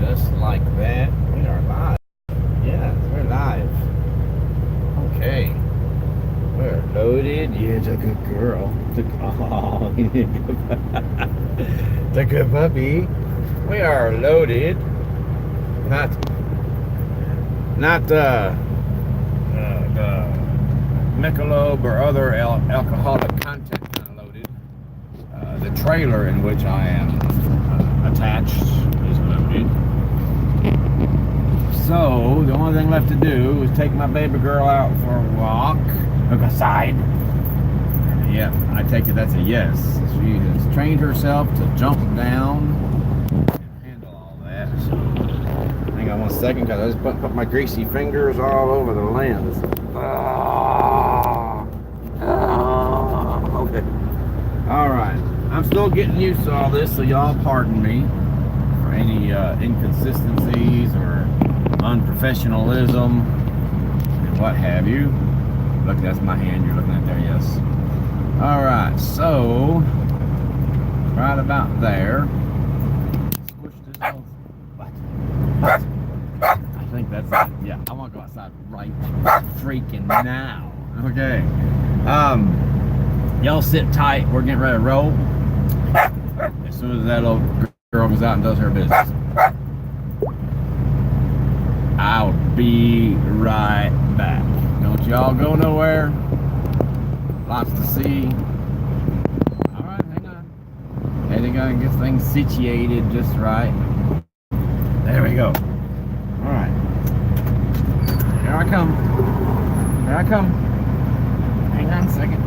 Just like that, we are live. Yeah, we're live. Okay, we're loaded. Yeah, it's a good girl. Oh, the good puppy. We are loaded. Not the Michelob or other alcoholic content kind of loaded. The trailer in which I am attached is loaded. So the only thing left to do is take my baby girl out for a walk. Look aside. Yep, I take it that's a yes. She has trained herself to jump down and handle all that. So hang on 1 second, because I just put my greasy fingers all over the lens. Okay. Alright. I'm still getting used to all this, so y'all pardon me for any inconsistencies or unprofessionalism and what have you. Look, that's my hand you're looking at there, yes. Alright, so right about there. Squish this little, what? I think that's it. Yeah, I want to go outside right freaking now. Okay. Y'all sit tight, we're getting ready to roll. As soon as that little girl goes out and does her business. I'll be right back. Don't y'all go nowhere. Lots to see. Alright, hang on. Had to go and get things situated just right. There we go. Alright. Here I come. Here I come. Hang on a second.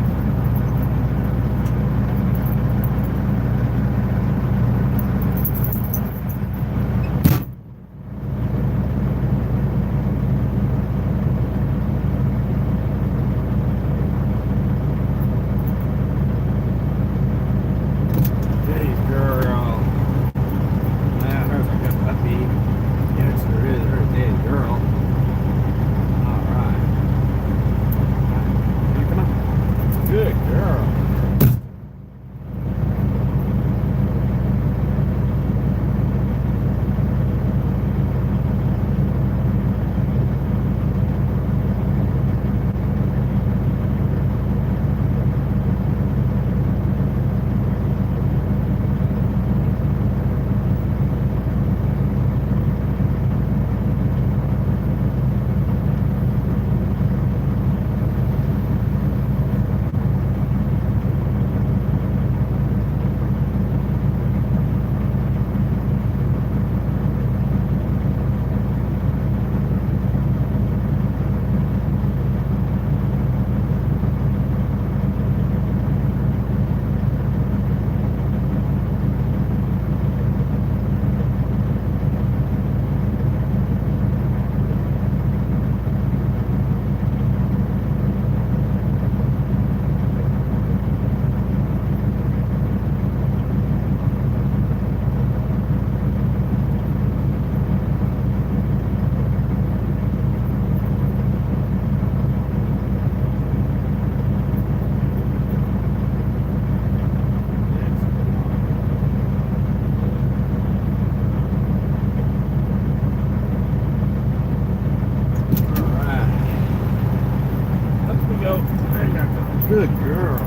Good girl.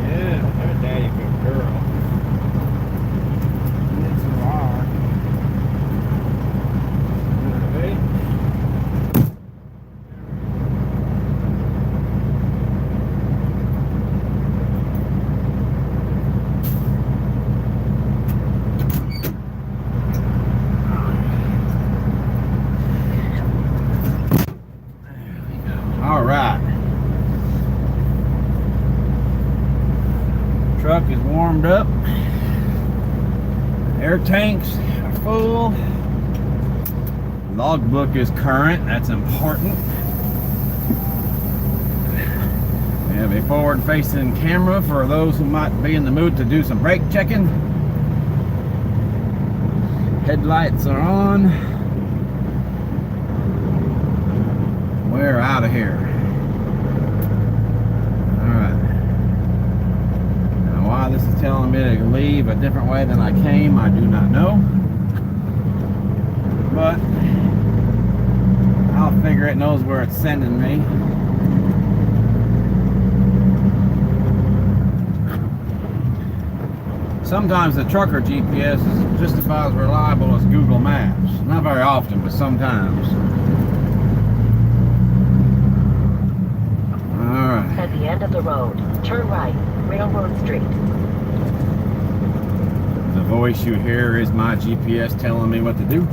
Yeah, her daddy, good girl. It's a rock. Ready? All right. Truck is warmed up. Air tanks are full. Logbook is current. That's important. We have a forward-facing camera for those who might be in the mood to do some brake checking. Headlights are on. We're out of here. Why this is telling me to leave a different way than I came, I do not know. but I'll figure it knows where it's sending me. Sometimes the trucker GPS is just about as reliable as Google Maps. Not very often, but sometimes. Alright. At the end of the road, turn right, Railroad Street. The voice you hear is my GPS telling me what to do.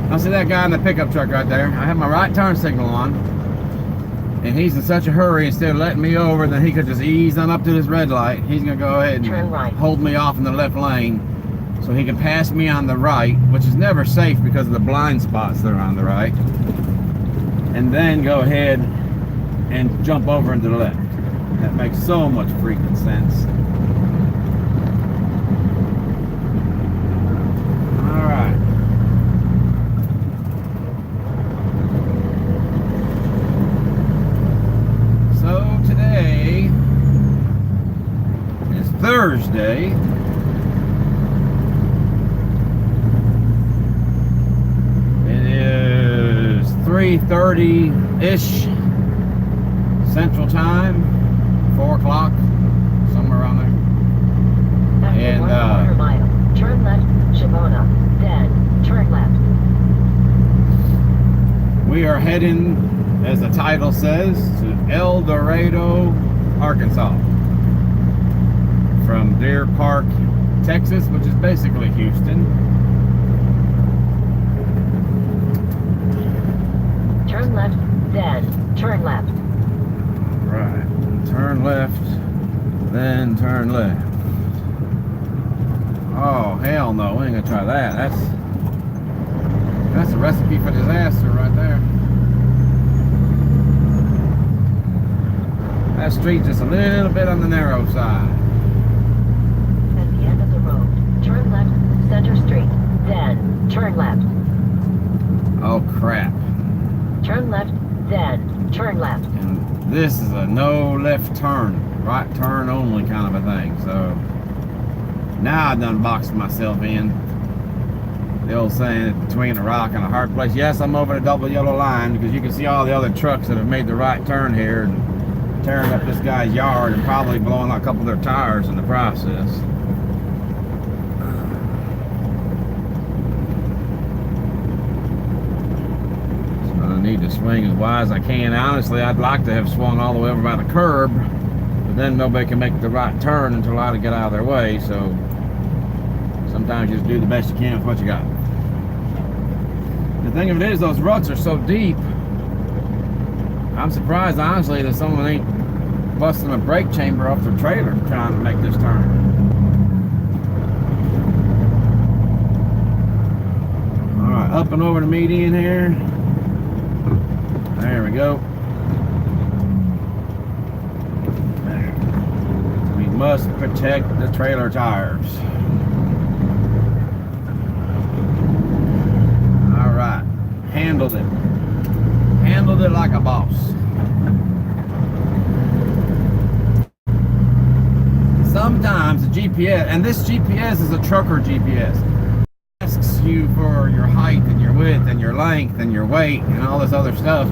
I see that guy in the pickup truck right there. I have my right turn signal on, and he's in such a hurry, instead of letting me over, then he could just ease on up to this red light. He's gonna go ahead and turn right, hold me off in the left lane so he can pass me on the right, which is never safe because of the blind spots that are on the right, and then go ahead and jump over into the left. That makes so much freaking sense. Alright. So today is Thursday. It is 3:30-ish Central Time, 4 o'clock, somewhere around there. After And 1/4 mile, turn left, Shavona, then turn left. We are heading, as the title says, to El Dorado, Arkansas. From Deer Park, Texas, which is basically Houston. Turn left, then turn left. Right. Turn left, then turn left. Oh, hell no. We ain't gonna try that. That's a recipe for disaster right there. That street's just a little bit on the narrow side. At the end of the road, turn left, Center Street, then turn left. Oh, crap. Turn left, then turn left. And this is a no left turn, right turn only kind of a thing. So now I done boxed myself in. The old saying, between a rock and a hard place. Yes, I'm over the double yellow line because you can see all the other trucks that have made the right turn here and tearing up this guy's yard and probably blowing out a couple of their tires in the process. So I need to swing as wide as I can. Honestly, I'd like to have swung all the way over by the curb, but then nobody can make the right turn until I get out of their way. So sometimes you just do the best you can with what you got. The thing of it is, those ruts are so deep, I'm surprised, honestly, that someone ain't busting a brake chamber off their trailer trying to make this turn. Alright, up and over the median here. There we go. There. We must protect the trailer tires. Alright, handled it. Handled it like a boss. Sometimes the GPS, and this GPS is a trucker GPS, asks you for your height and your width and your length and your weight and all this other stuff,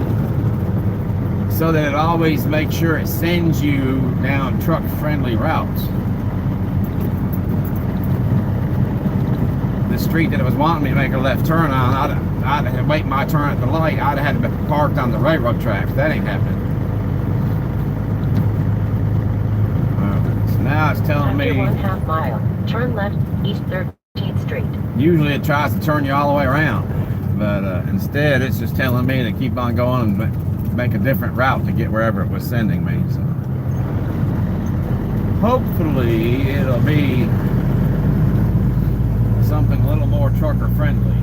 so that it always makes sure it sends you down truck-friendly routes. The street that it was wanting me to make a left turn on, I'd have wait my turn at the light. I'd have had to be parked on the railroad tracks. That ain't happening. So now it's telling me. After 1/2 mile, turn left, East 13th Street. Usually it tries to turn you all the way around, but instead it's just telling me to keep on going and make a different route to get wherever it was sending me. So hopefully it'll be something a little more trucker friendly.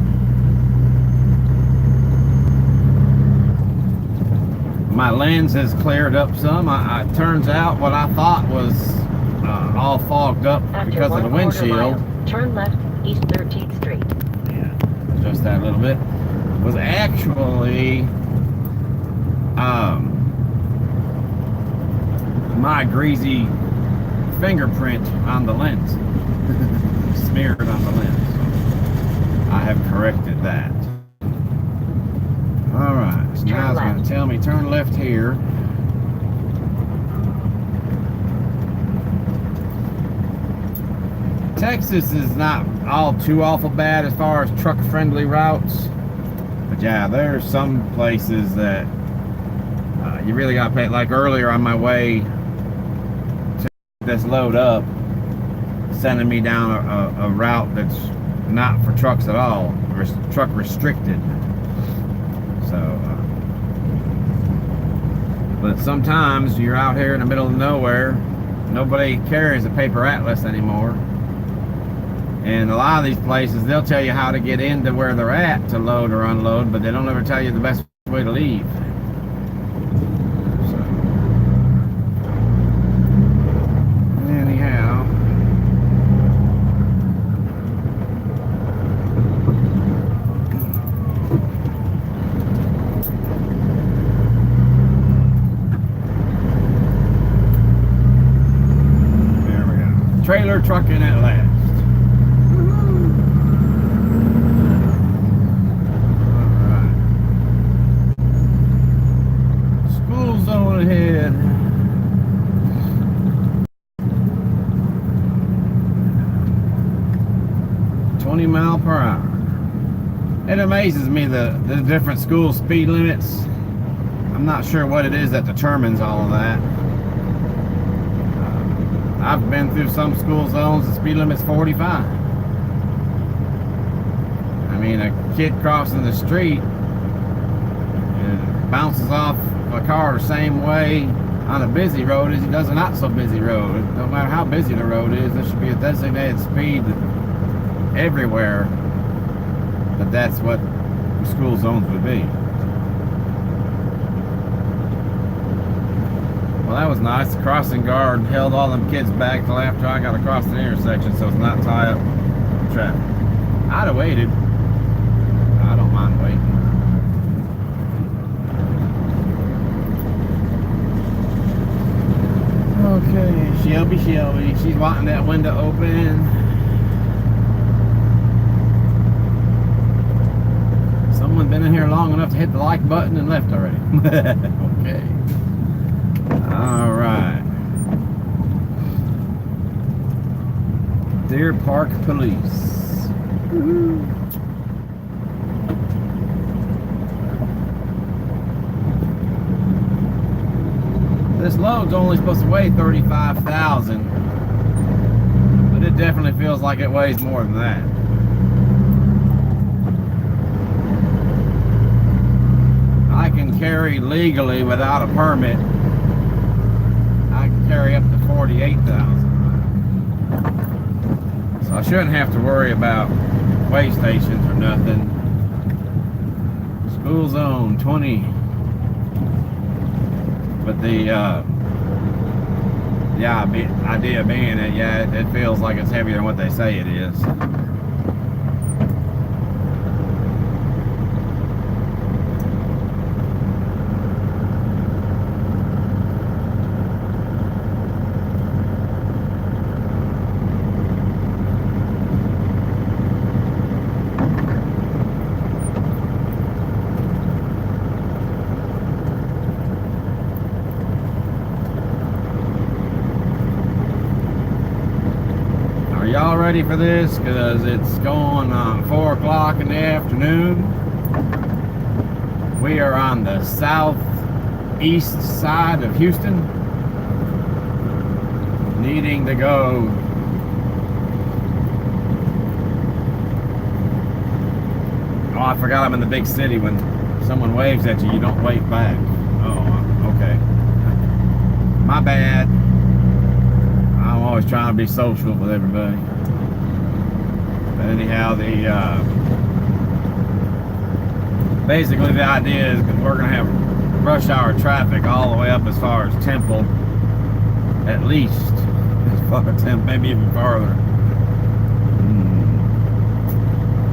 My lens has cleared up some. It turns out what I thought was all fogged up because of the windshield. Mile, turn left, East 13th Street. Yeah, just that little bit. Was actually my greasy fingerprint on the lens. Smeared on the lens. I have corrected that. Alright, so now it's going to tell me turn left here. Texas is not all too awful bad as far as truck friendly routes. But yeah, there's some places that you really got to pay. Like earlier on my way to this load up, sending me down a route that's not for trucks at all, truck restricted. So, but sometimes you're out here in the middle of nowhere, nobody carries a paper atlas anymore, and a lot of these places they'll tell you how to get into where they're at to load or unload, but they don't ever tell you the best way to leave. So, anyhow, trailer trucking at last. Alright. School zone ahead. mph. It amazes me the different school speed limits. I'm not sure what it is that determines all of that. I've been through some school zones, the speed limit's 45. I mean, a kid crossing the street bounces off a car the same way on a busy road as he does a not so busy road. No matter how busy the road is, there should be a designated speed everywhere. But that's what school zones would be. Well, that was nice. The crossing guard held all them kids back till after I got across the intersection so it's not tie up traffic. I'd have waited. I don't mind waiting. Okay, Shelby. She's wanting that window open. Someone been in here long enough to hit the like button and left already. Okay. Alright. Deer Park Police. Woo-hoo. This load's only supposed to weigh 35,000, but it definitely feels like it weighs more than that. I can carry legally without a permit. I can carry up to 48,000. So I shouldn't have to worry about weigh stations or nothing. School zone 20. But the idea being that, yeah, it feels like it's heavier than what they say it is. Y'all ready for this? Because it's going on 4 o'clock in the afternoon. We are on the southeast side of Houston, needing to go I forgot I'm in the big city. When someone waves at you, you don't wave back. Oh, okay. My bad. I'm always trying to be social with everybody. But anyhow, basically the idea is we're going to have rush hour traffic all the way up as far as Temple, at least as far as Temple, maybe even farther.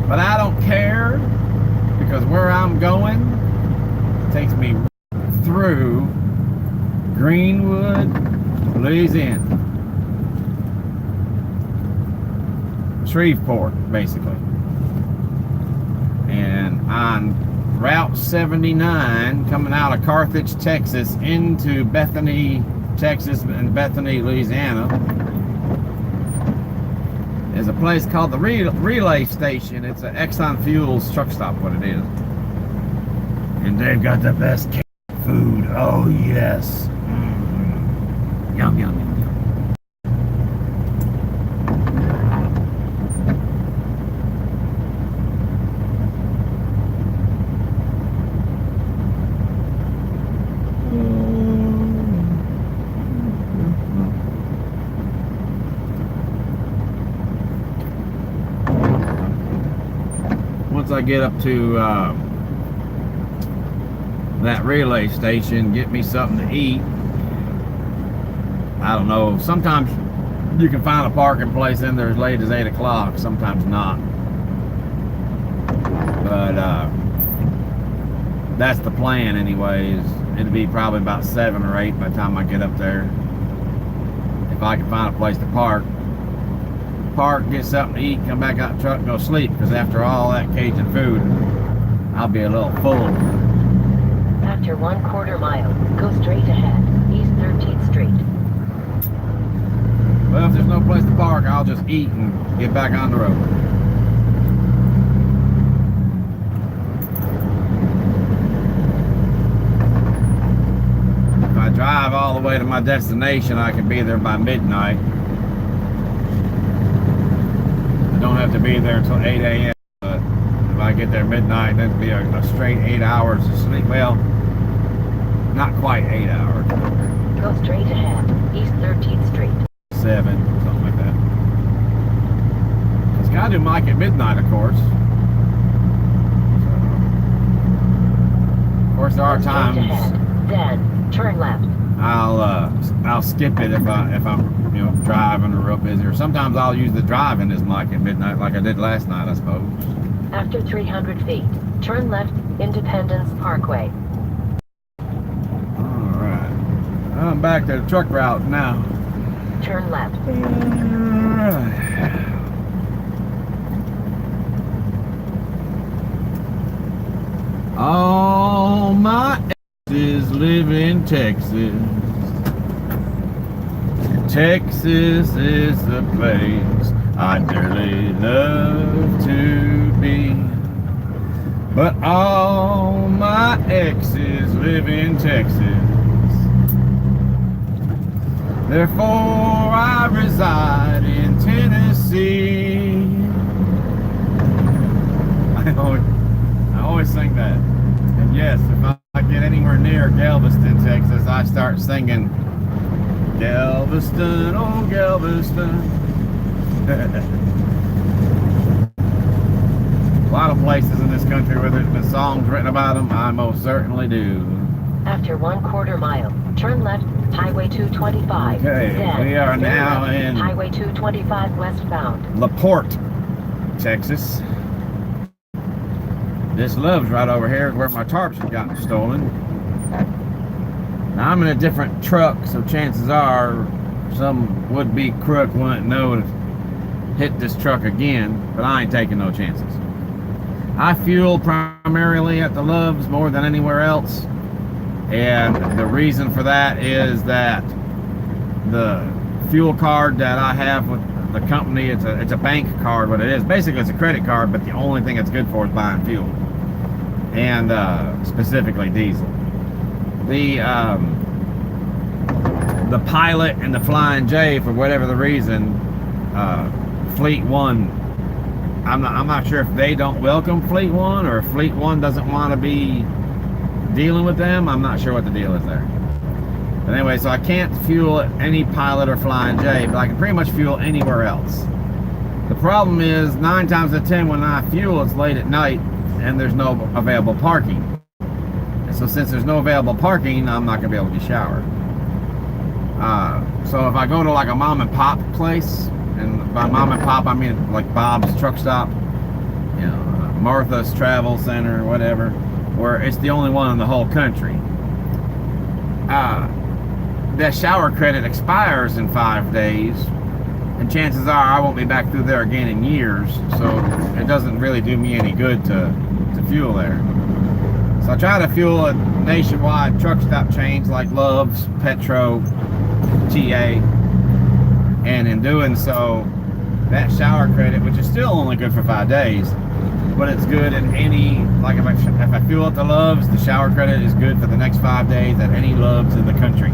But I don't care, because where I'm going takes me through Greenwood, Louisiana. Shreveport, basically. on Route 79 coming out of Carthage, Texas into Bethany, Texas and Bethany, Louisiana. There's a place called the Relay Station. It's an Exxon Fuels truck stop, what it is. And they've got the best food. Oh, yes. Yum, yum, yum, yum. Once I get up to that relay station, get me something to eat. I don't know, sometimes you can find a parking place in there as late as 8 o'clock, sometimes not. But that's the plan anyways. It'll be probably about 7 or 8 by the time I get up there. If I can find a place to park, get something to eat, come back out the truck and go sleep, because after all that Cajun food, I'll be a little full. After 1/4 mile, go straight ahead, East 13th Street. Well, if there's no place to park, I'll just eat and get back on the road. If I drive all the way to my destination, I can be there by midnight. I don't have to be there until 8 a.m. But if I get there midnight, then it'll be a straight 8 hours of sleep. Well, not quite 8 hours. Go straight ahead, East 13th Street. 7, something like that. It's got to do Mike at midnight, of course. So, of course, there are Go straight times ahead, then turn left. I'll skip it if I'm driving or real busy, or sometimes I'll use the driving as Mike at midnight, like I did last night, I suppose. After 300 feet, turn left, Independence Parkway. All right, I'm back to the truck route now. Turn left. All my exes live in Texas. Texas is the place I'd dearly love to be. But all my exes live in Texas. Therefore, I reside in Tennessee. I always sing that. And yes, if I get anywhere near Galveston, Texas, I start singing Galveston, oh Galveston. A lot of places in this country where there's been songs written about them, I most certainly do. After 1/4 mile, turn left, Highway 225. Okay, then we are turn now left, in Highway 225 westbound. LaPorte, Texas. This love's right over here where my tarps have gotten stolen. Now I'm in a different truck, so chances are some would-be crook wouldn't know to hit this truck again, but I ain't taking no chances. I fuel primarily at the Loves more than anywhere else, and the reason for that is that the fuel card that I have with the company, it's a bank card. What it is, basically it's a credit card, but the only thing it's good for is buying fuel, and specifically diesel. The Pilot and the Flying J, for whatever the reason, Fleet One, I'm not sure if they don't welcome Fleet One or if Fleet One doesn't want to be dealing with them. I'm not sure what the deal is there. But anyway, so I can't fuel at any Pilot or Flying J, but I can pretty much fuel anywhere else. The problem is 9 times out of 10 when I fuel, it's late at night and there's no available parking. And so since there's no available parking, I'm not gonna be able to shower. So if I go to like a mom and pop place, and by mom and pop I mean like Bob's Truck Stop, you know, Martha's Travel Center, whatever, where it's the only one in the whole country. That shower credit expires in 5 days, and chances are I won't be back through there again in years, so it doesn't really do me any good to fuel there. So I try to fuel at nationwide truck stop chains like Love's, Petro, TA, and in doing so, that shower credit, which is still only good for 5 days, but it's good in any, like if I fuel at the Love's, the shower credit is good for the next 5 days at any Love's in the country.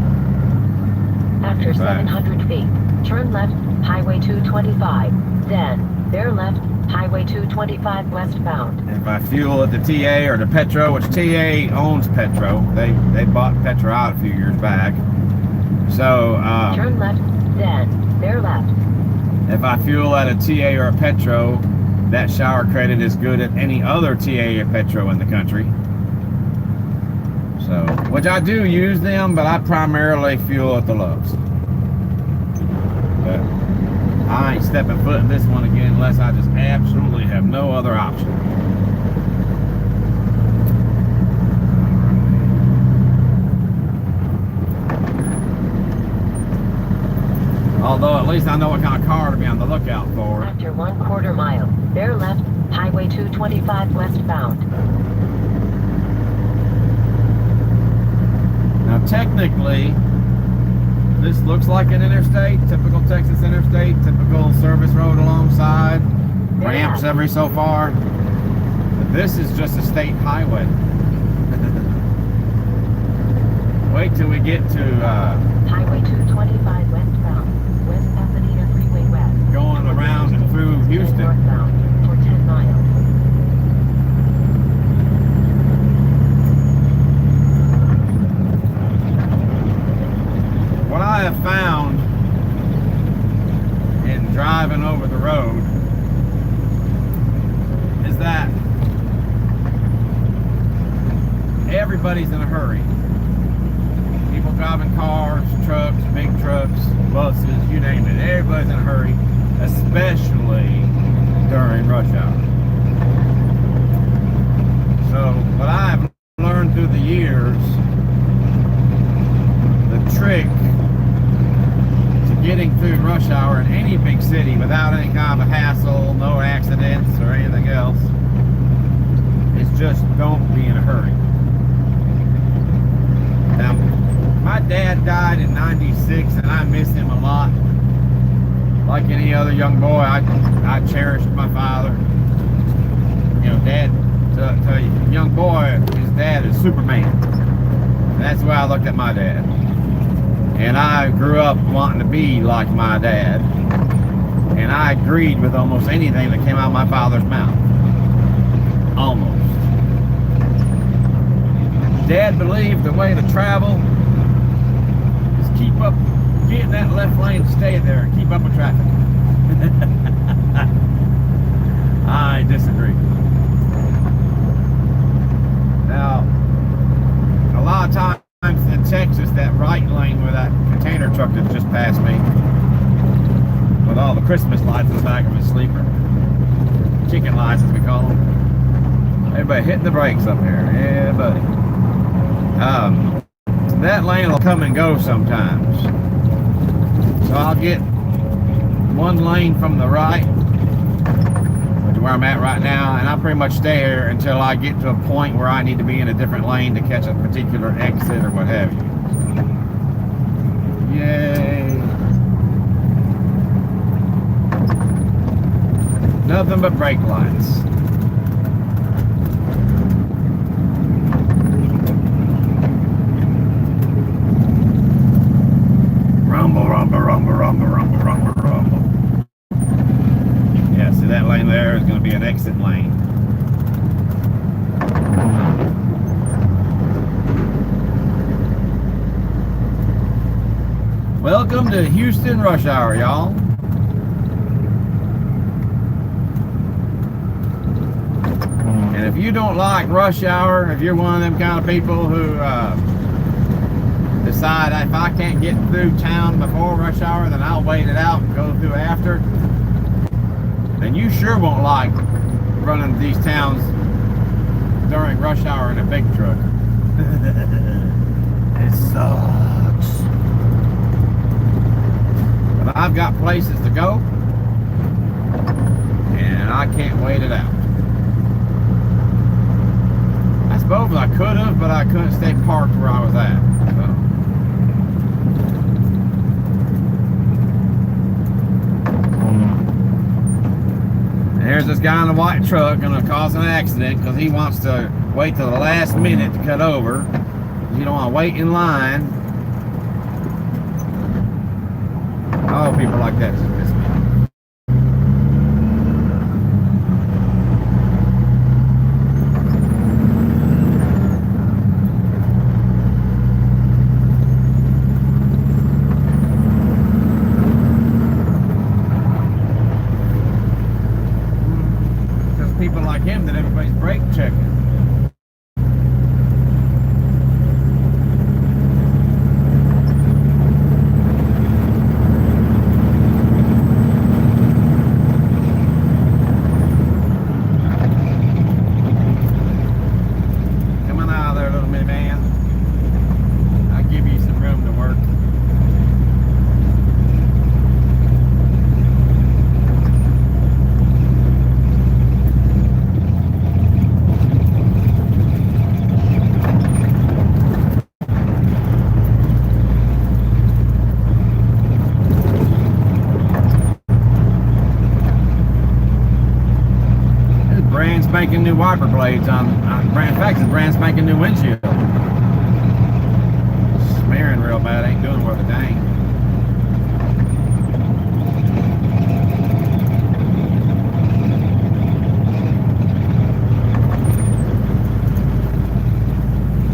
After 700 feet, turn left, Highway 225, then bear left, Highway 225 westbound. If I fuel at the TA or the Petro, which TA owns Petro, they bought Petro out a few years back. So turn left, then bear left. If I fuel at a TA or a Petro, that shower credit is good at any other TA or Petro in the country. So, which I do use them, but I primarily fuel at the Love's. But I ain't stepping foot in this one again unless I just absolutely have no other option. Although at least I know what kind of car to be on the lookout for. After 1/4 mile, bear left, Highway 225 westbound. Now technically, this looks like an interstate, typical Texas interstate, typical service road alongside, ramps every so far. But this is just a state highway. Wait till we get to Highway 225 westbound, West Pasadena Freeway west. Going around and through Houston. Northbound for 10 miles. What I have found in driving over the road is that everybody's in a hurry. People driving cars, trucks, big trucks, buses, you name it. Everybody's in a hurry, especially during rush hour. So what I've learned through the years, the trick to getting through rush hour in any big city without any kind of a hassle, no accidents or anything else, is just don't be in a hurry. Now, my dad died in '96 and I miss him a lot. Like any other young boy, I cherished my father. You know, Dad, to a young boy, his dad is Superman. And that's the way I looked at my dad. And I grew up wanting to be like my dad. And I agreed with almost anything that came out of my father's mouth. Almost. Dad believed the way to travel is keep up, get in that left lane, stay there, and keep up with traffic. I disagree. Now, a lot of times in Texas, that right lane where that container truck that just passed me, with all the Christmas lights in the back of his sleeper, chicken lights as we call them, everybody hitting the brakes up here. Yeah, buddy. That lane will come and go sometimes. So I'll get one lane from the right, which is where I'm at right now, and I'll pretty much stay here until I get to a point where I need to be in a different lane to catch a particular exit or what have you. Yay. Nothing but brake lights. Rumble, rumble, rumble, rumble, rumble, rumble, rumble. Yeah, see that lane there is going to be an exit lane. Welcome to Houston rush hour, y'all. And if you don't like rush hour, if you're one of them kind of people who decide if I can't get through town before rush hour, then I'll wait it out and go through after, then you sure won't like running these towns during rush hour in a big truck. It sucks. But I've got places to go, and I can't wait it out. I suppose I could have, but I couldn't stay parked where I was at. So. And here's this guy in a white truck gonna cause an accident because he wants to wait till the last minute to cut over. You don't want to wait in line. Oh, people like that just piss me off. Because people like him that everybody's brake checking. Spanking new wiper blades on in fact, it's brand spanking new windshield. Smearing real bad, ain't doing worth a dang.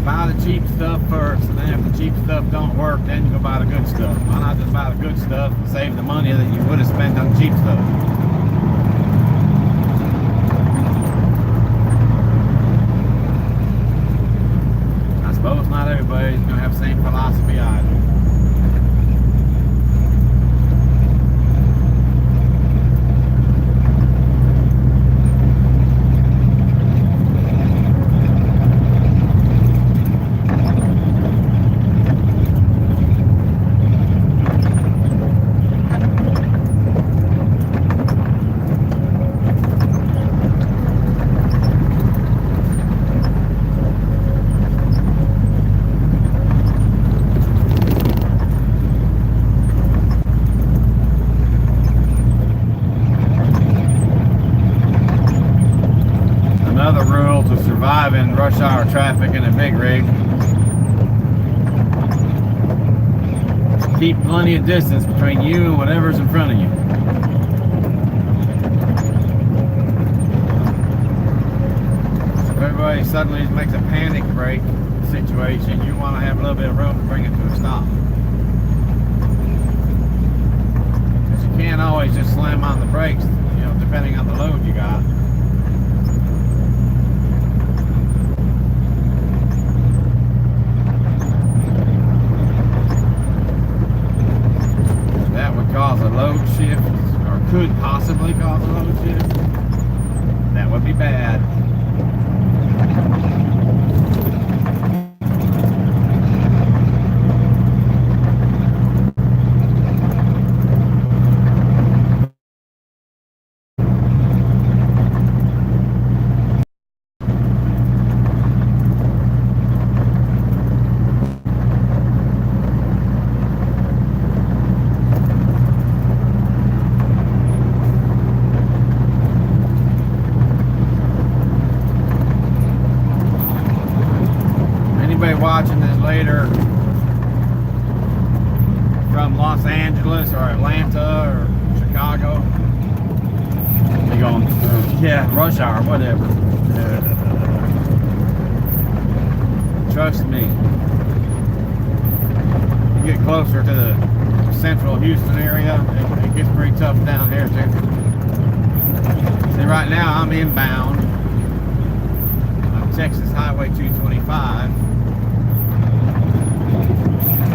Buy the cheap stuff first, and then if the cheap stuff don't work, then you go buy the good stuff. Why not just buy the good stuff and save the money that you would have spent on cheap stuff? Not everybody's going to have the same philosophy either. In rush hour traffic in a big rig. Keep plenty of distance between you and whatever's in front of you. So if everybody suddenly makes a panic brake situation, you want to have a little bit of room to bring it to a stop. Because you can't always just slam on the brakes, you know, depending on the load you got. Cause a load shift, or could possibly cause a load shift. That would be bad. Watching this later from Los Angeles or Atlanta or Chicago, they're going, yeah, rush hour, whatever. Trust me, you get closer to the central Houston area, it gets pretty tough down here too. See, right now I'm inbound on Texas Highway 225.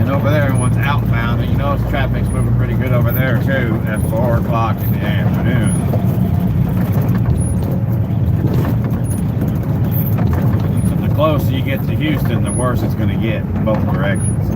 And over there, everyone's outbound, and you notice traffic's moving pretty good over there too at 4 o'clock in the afternoon. So the closer you get to Houston, the worse it's going to get in both directions.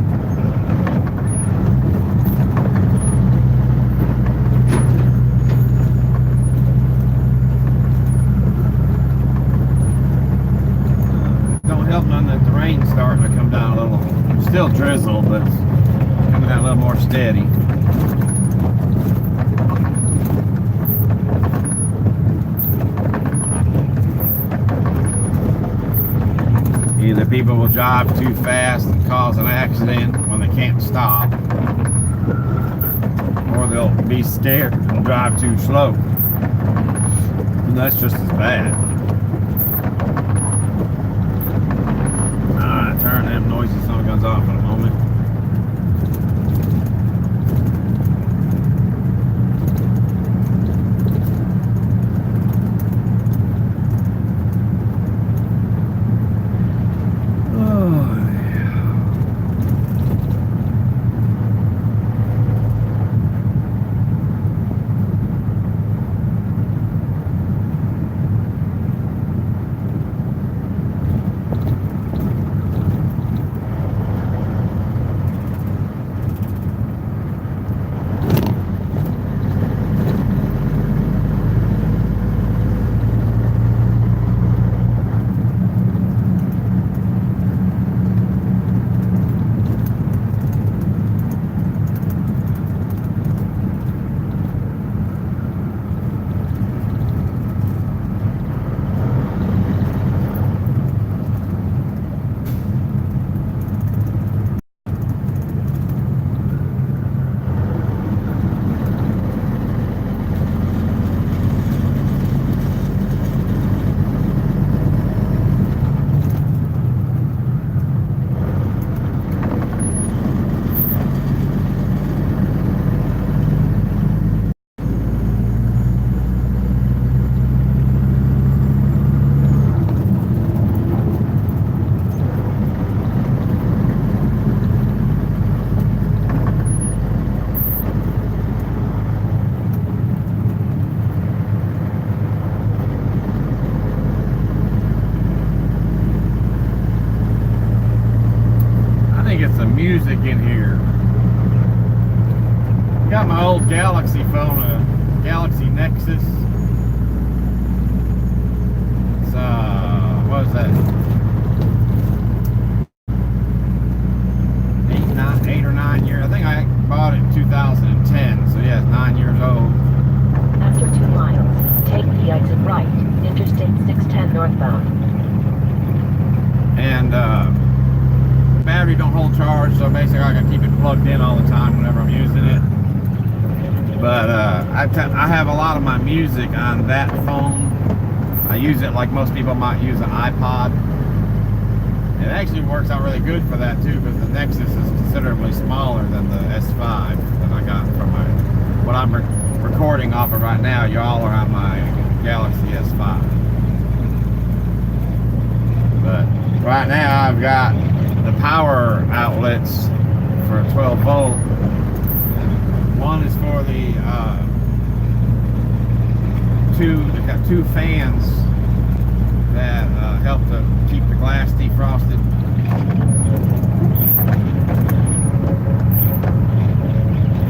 Still drizzle, but it's coming out a little more steady. Either people will drive too fast and cause an accident when they can't stop, or they'll be scared and drive too slow. And that's just as bad. Alright, turn them noisy son of guns off in a moment. Music in here. Got my old Galaxy phone, a Galaxy Nexus. It's what is that? 8 or 9 years. I think I bought it in 2010. So yeah, it's 9 years old. After 2 miles, take the exit right, Interstate 610 northbound. And battery don't hold charge, so basically I can keep it plugged in all the time whenever I'm using it. But I have a lot of my music on that phone. I use it like most people might use an iPod. It actually works out really good for that too, because the Nexus is considerably smaller than the S5 that I got from my what I'm recording off of right now. Y'all are on my Galaxy S5. But right now I've got the power outlets for a 12 volt. One is for the they've got 2 fans that help to keep the glass defrosted.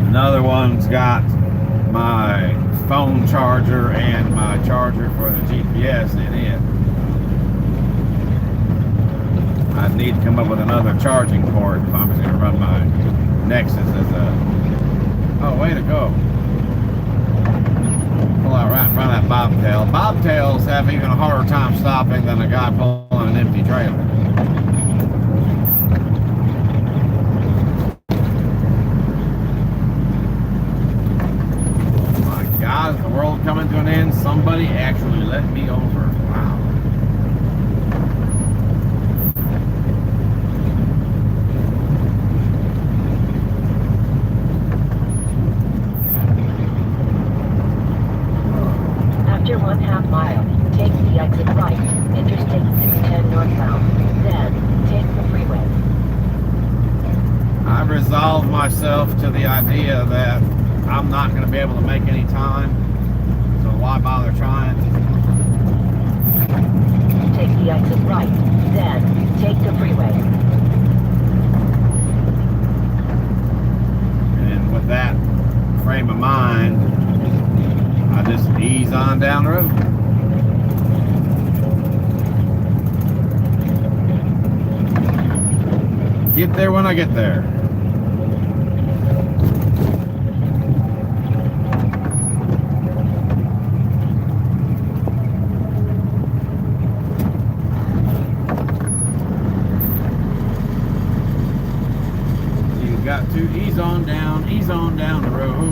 Another one's got my phone charger and my charger for the GPS in it. I need to come up with another charging port if I'm just going to run my Nexus as a... Oh, way to go. Pull out right in front of that bobtail. Bobtails have even a harder time stopping than a guy pulling an empty trailer. Oh my God, is the world coming to an end? Somebody actually let me over. Wow. After 1/2 mile, take the exit right, Interstate 610 northbound. Then, take the freeway. I've resolved myself to the idea that I'm not going to be able to make any time, so why bother trying? Take the exit right, then take the freeway. And with that frame of mind, I just ease on down the road. get there when I get there. You've got to ease on down the road.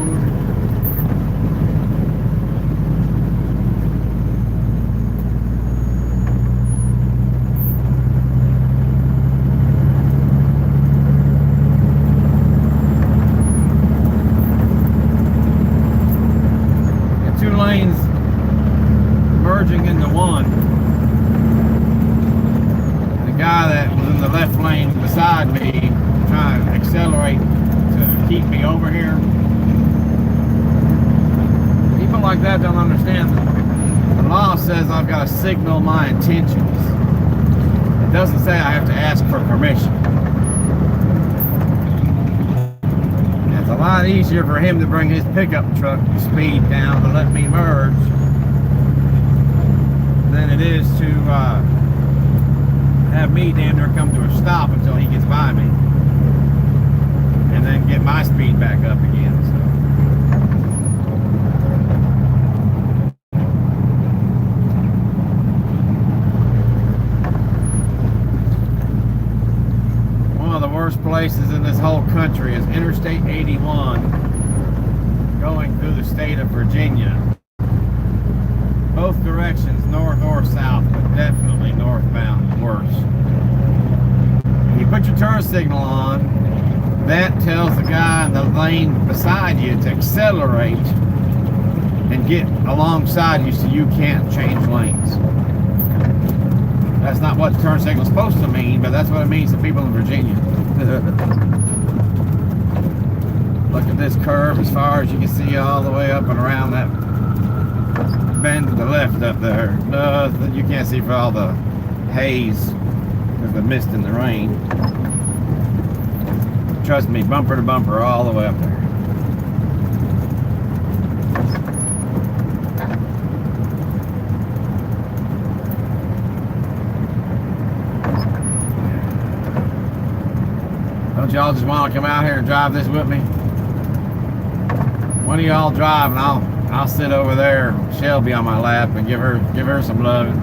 Lanes merging into one. The guy that was in the left lane beside me trying to accelerate to keep me over here. People like that don't understand. The law says I've got to signal my intentions. It doesn't say I have to ask for permission. It's a lot easier for him to bring his pickup truck speed down to let me merge than it is to have me damn near come to a stop until he gets by me and then get my speed back up again. Worst places in this whole country is Interstate 81 going through the state of Virginia. Both directions, north or south, but definitely northbound worse. You put your turn signal on, that tells the guy in the lane beside you to accelerate and get alongside you so you can't change lanes. That's not what turn signal is supposed to mean, but that's what it means to people in Virginia. Look at this curve as far as you can see all the way up and around that bend to the left up there. Nothing you can't see for all the haze because of the mist and the rain. Trust me, bumper to bumper all the way up there. Don't y'all just want to come out here and drive this with me? One of y'all drive and I'll sit over there, Shelby on my lap, and give her some loving.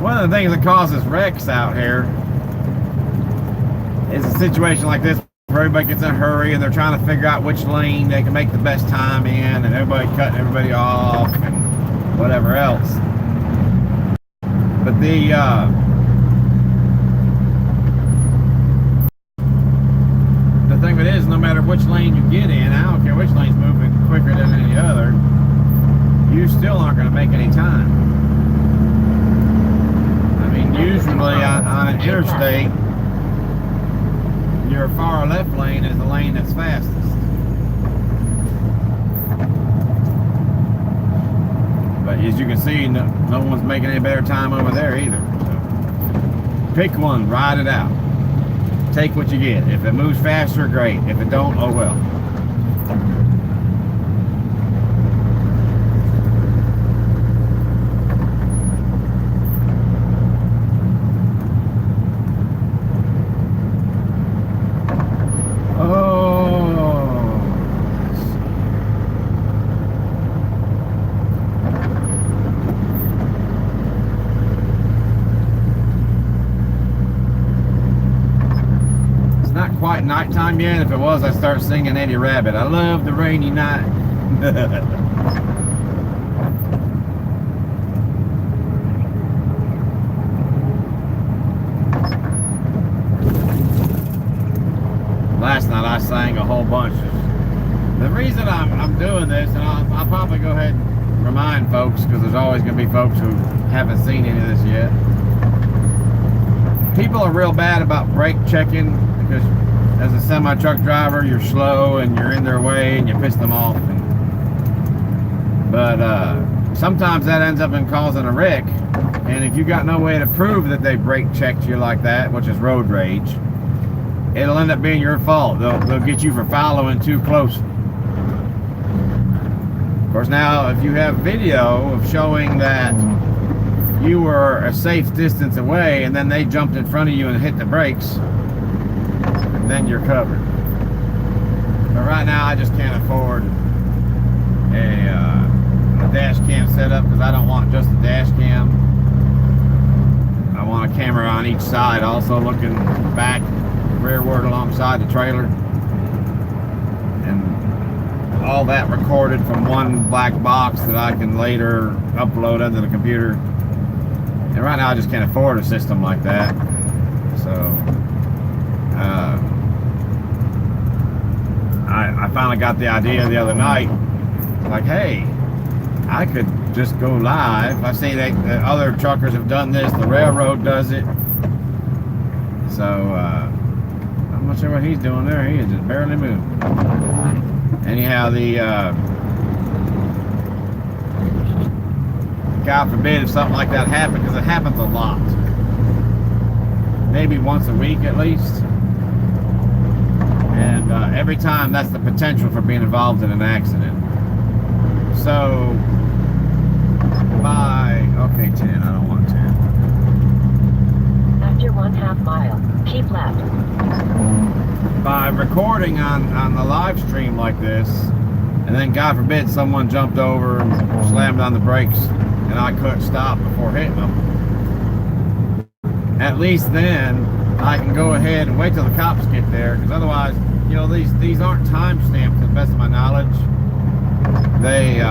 One of the things that causes wrecks out here is a situation like this where everybody gets in a hurry and they're trying to figure out which lane they can make the best time in, and everybody cutting everybody off and whatever else. But the thing of it is, no matter which lane you get in, I don't care which lane's moving quicker than any other, you still aren't going to make any time. I mean, usually on an interstate, your far left lane is the lane that's fastest. But as you can see, no one's making any better time over there either. So pick one, ride it out. Take what you get. If it moves faster, great. If it don't, oh well. Quite nighttime yet. If it was, I'd start singing Eddie Rabbit. I love the rainy night. Last night I sang a whole bunch. The reason I'm doing this, and I'll probably go ahead and remind folks, because there's always going to be folks who haven't seen any of this yet. People are real bad about brake checking, because as a semi-truck driver, you're slow and you're in their way and you piss them off. But sometimes that ends up in causing a wreck And if you got no way to prove that they brake checked you like that, which is road rage, it'll end up being your fault. They'll get you for following too close. Of course, now if you have video of showing that you were a safe distance away and then they jumped in front of you and hit the brakes, then you're covered. But right now I just can't afford a dash cam setup because I don't want just a dash cam. I want a camera on each side, also looking back, rearward alongside the trailer. And all that recorded from one black box that I can later upload onto the computer. And right now I just can't afford a system like that. So I finally got the idea the other night, like, hey, I could just go live. I see that other truckers have done this, the railroad does it. So I'm not sure what he's doing there. He is just barely moving. Anyhow, God forbid if something like that happened, because it happens a lot. Maybe once a week at least. And every time that's the potential for being involved in an accident. So, okay, 10, I don't want 10. After 1/2 mile, keep left. By recording on the live stream like this, and then God forbid someone jumped over and slammed on the brakes and I couldn't stop before hitting them, at least then I can go ahead and wait till the cops get there, because otherwise, you know, these aren't time stamped to the best of my knowledge. They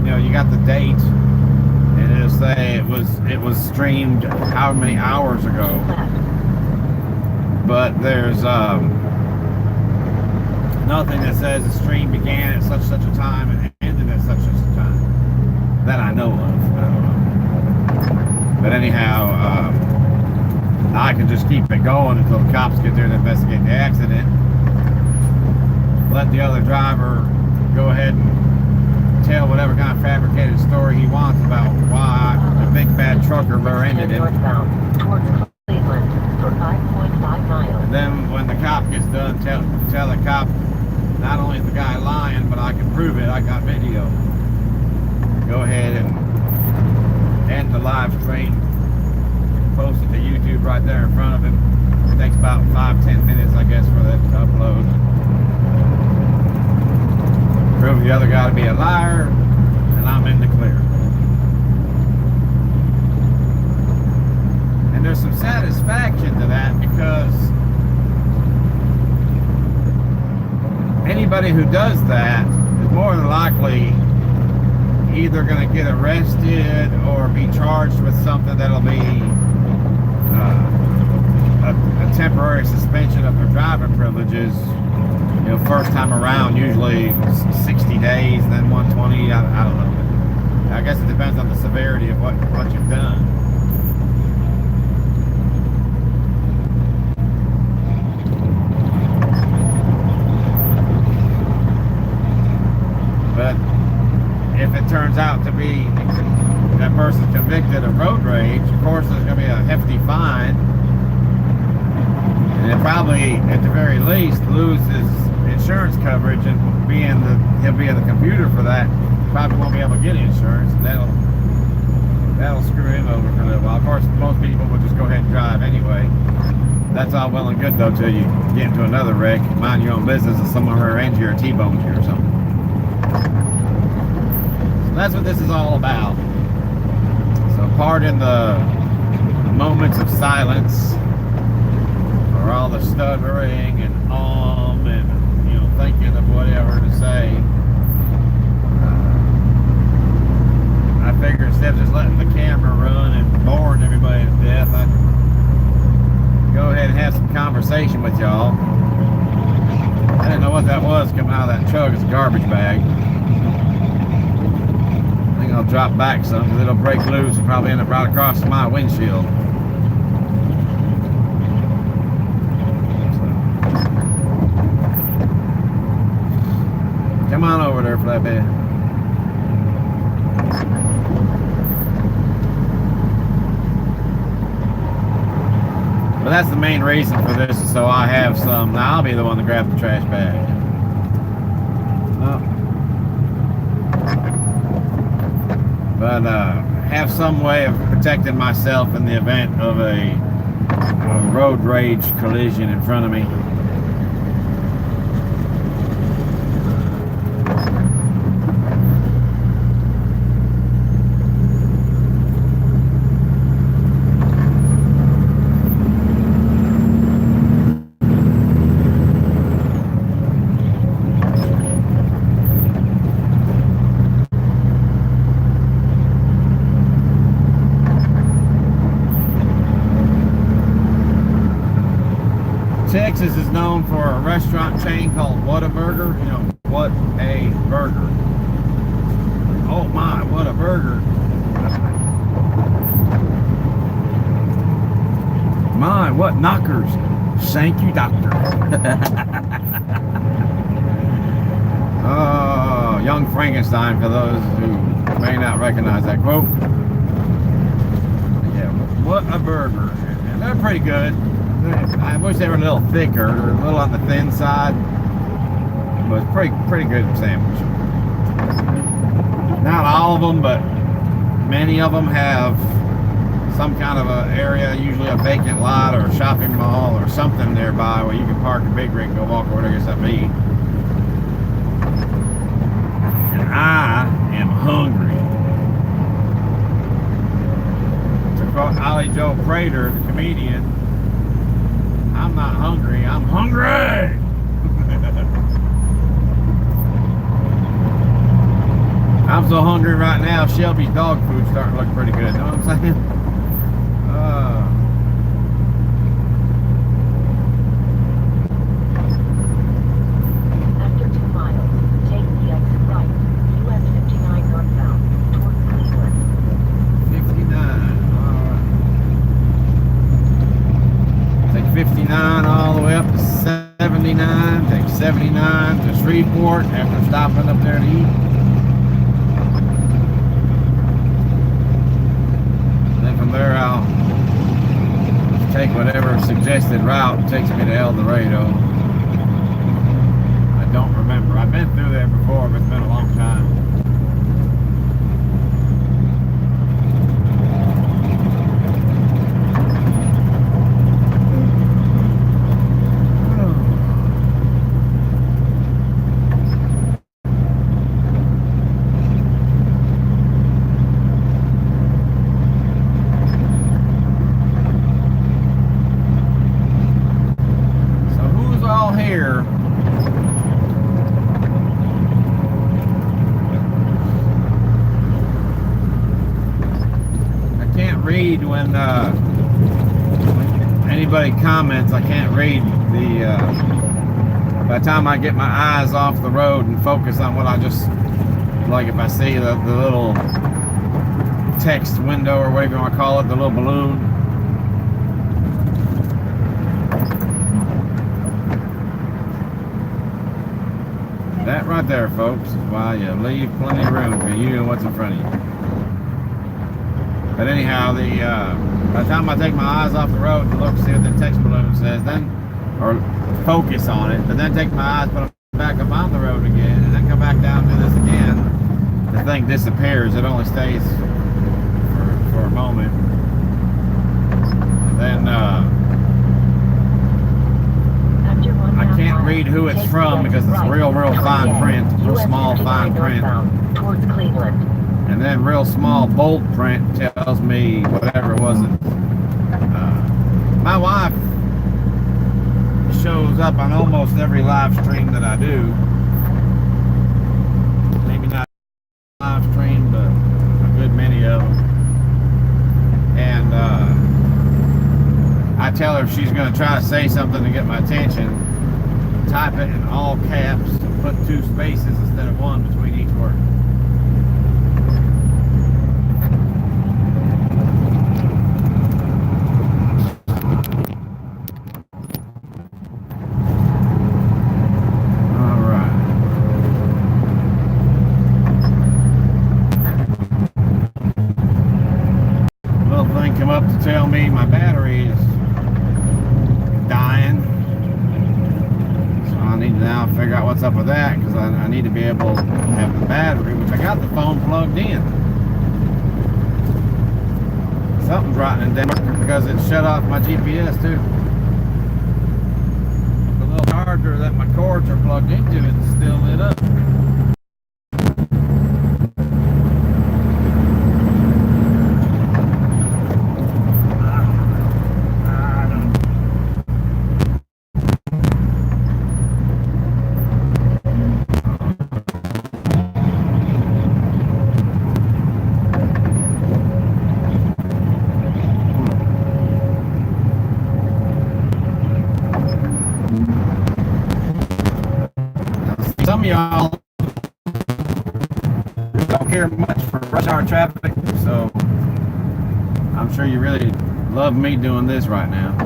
you know, you got the date and it'll say it was streamed how many hours ago, but there's nothing that says the stream began at such a time and ended at such a time that I know of. I don't know. But anyhow, I can just keep it going until the cops get there to investigate the accident. Let the other driver go ahead and tell whatever kind of fabricated story he wants about why the big bad trucker rear-ended him. Northbound towards Cleveland for 5.5 miles. And then when the cop gets done, tell the cop, not only is the guy lying, but I can prove it. I got video. Go ahead and end the live stream. Post it to YouTube right there in front of him. It takes about 5-10 minutes, I guess, for that to upload. Prove the other guy to be a liar, and I'm in the clear. And there's some satisfaction to that, because anybody who does that is more than likely either going to get arrested or be charged with something that'll be a temporary suspension of their driving privileges. You know, first time around, usually 60 days, then 120. I don't know. I guess it depends on the severity of what you've done. But if it turns out to be that person's convicted of road rage, of course there's going to be a hefty fine, and he'll probably, at the very least, lose his insurance coverage, and he'll be in the computer for that. Probably won't be able to get insurance, and that'll screw him over for a little while. Of course, most people will just go ahead and drive anyway. That's all well and good though, till you get into another wreck, mind your own business, and someone rear-ends you or T-bones you or something. So that's what this is all about. So pardon the moments of silence, or all the stuttering and and thinking of whatever to say. I figured instead of just letting the camera run and boring everybody to death, I'd go ahead and have some conversation with y'all. I didn't know what that was coming out of that truck. It's a garbage bag. I think I'll drop back some because it'll break loose and probably end up right across my windshield. Come on over there, flatbed. that's the main reason for this, is so I have some. Now I'll be the one to grab the trash bag. But have some way of protecting myself in the event of a road rage collision in front of me. Texas is known for a restaurant chain called Whataburger. You know, what a burger. Oh my, what a burger. My, what knockers. Thank you, doctor. Oh, Young Frankenstein, for those who may not recognize that quote. Yeah, what a burger. And they're pretty good. I wish they were a little thicker, or a little on the thin side, but it's pretty good sandwich. Not all of them, but many of them have some kind of a area, usually a vacant lot or a shopping mall or something nearby where you can park a big rig and go walk over there and get something to eat. And I am hungry. To quote Ollie Joe Prater, the comedian, I'm not hungry, I'm hungry! I'm so hungry right now, Shelby's dog food's starting to look pretty good, you know what I'm saying? After 2 miles, take the exit right, US 59 northbound, towards Cleveland. 59, alright. Take 59 all the way up to 79, take 79 to Shreveport after stopping up there to eat. Then from there I'll take whatever suggested route takes me to El Dorado. I don't remember. I've been through there before, but it's been a long time. When anybody comments, I can't read the by the time I get my eyes off the road and focus on what I just, like if I see the little text window or whatever you want to call it, the little balloon, that right there, folks, is why you leave plenty of room for you and what's in front of you. But anyhow, by the time I take my eyes off the road and look, see what the text balloon says, then, or focus on it, but then take my eyes, put them back up on the road again, and then come back down to this again, the thing disappears. It only stays for a moment. Then I can't read who it's from because it's real fine print, real small fine print. Towards Cleveland. And then real small bold print tells me whatever it was. My wife shows up on almost every live stream that I do. Maybe not live stream, but a good many of them. And I tell her if she's going to try to say something to get my attention, type it in all caps and put 2 spaces instead of 1 between each word. Tell me my battery is dying. So I need to now figure out what's up with that, because I need to be able to have the battery, which I got the phone plugged in. Something's rotten in Denver because it shut off my GPS too. The little charger that my cords are plugged into is still lit up. Some of y'all don't care much for rush hour traffic, so I'm sure you really love me doing this right now.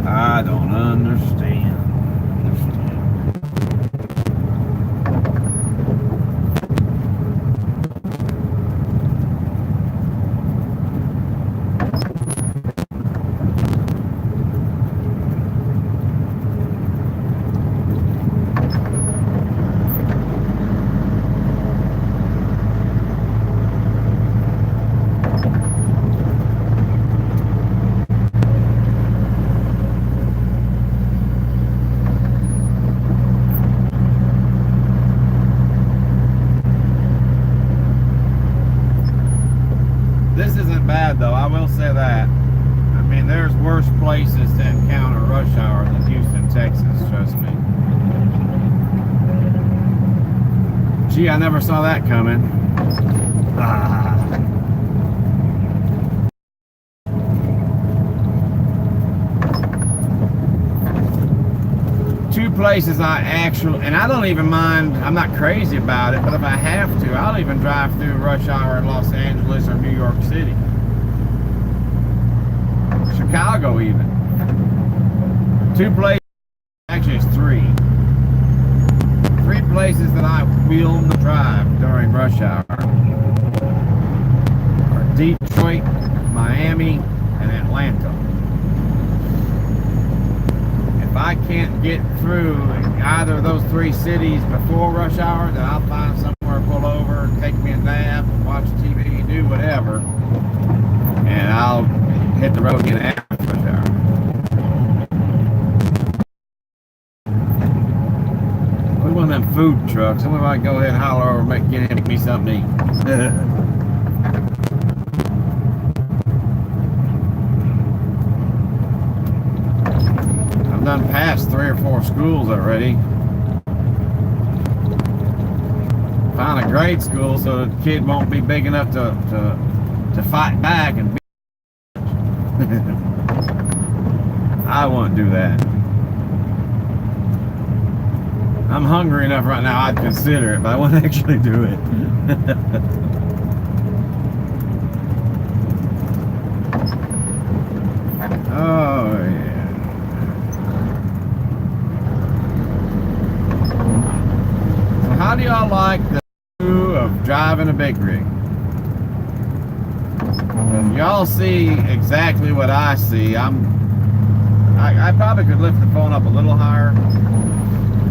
I don't understand. This isn't bad though, I will say that. I mean, there's worse places to encounter rush hour than Houston, Texas, trust me. Gee, I never saw that coming. Two places I actually, and I don't even mind, I'm not crazy about it, but if I have to, I'll even drive through rush hour in Los Angeles or New York City. Chicago even. Two places, actually it's three. Three places that I will not drive during rush hour are Detroit, Miami, and Atlanta. If I can't get through either of those three cities before rush hour, then I'll find somewhere to pull over, take me a nap, watch TV, do whatever, and I'll hit the road again after rush hour. Look at one of them food trucks. Somebody might go ahead and holler over and make me something to eat. Done past 3 or 4 schools already. Found a grade school so the kid won't be big enough to fight back and I won't do that. I'm hungry enough right now I'd consider it, but I won't actually do it. Oh yeah. How do y'all like the view of driving a big rig? Y'all see exactly what I see. I probably could lift the phone up a little higher,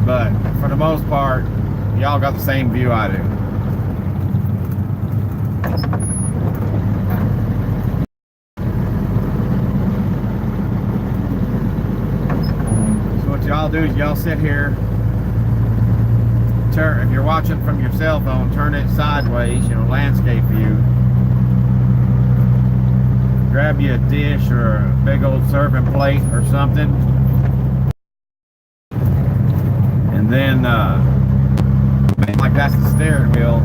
but for the most part, y'all got the same view I do. So what y'all do is y'all sit here. If you're watching from your cell phone, turn it sideways, landscape view. Grab you a dish or a big old serving plate or something. And then, like that's the steering wheel.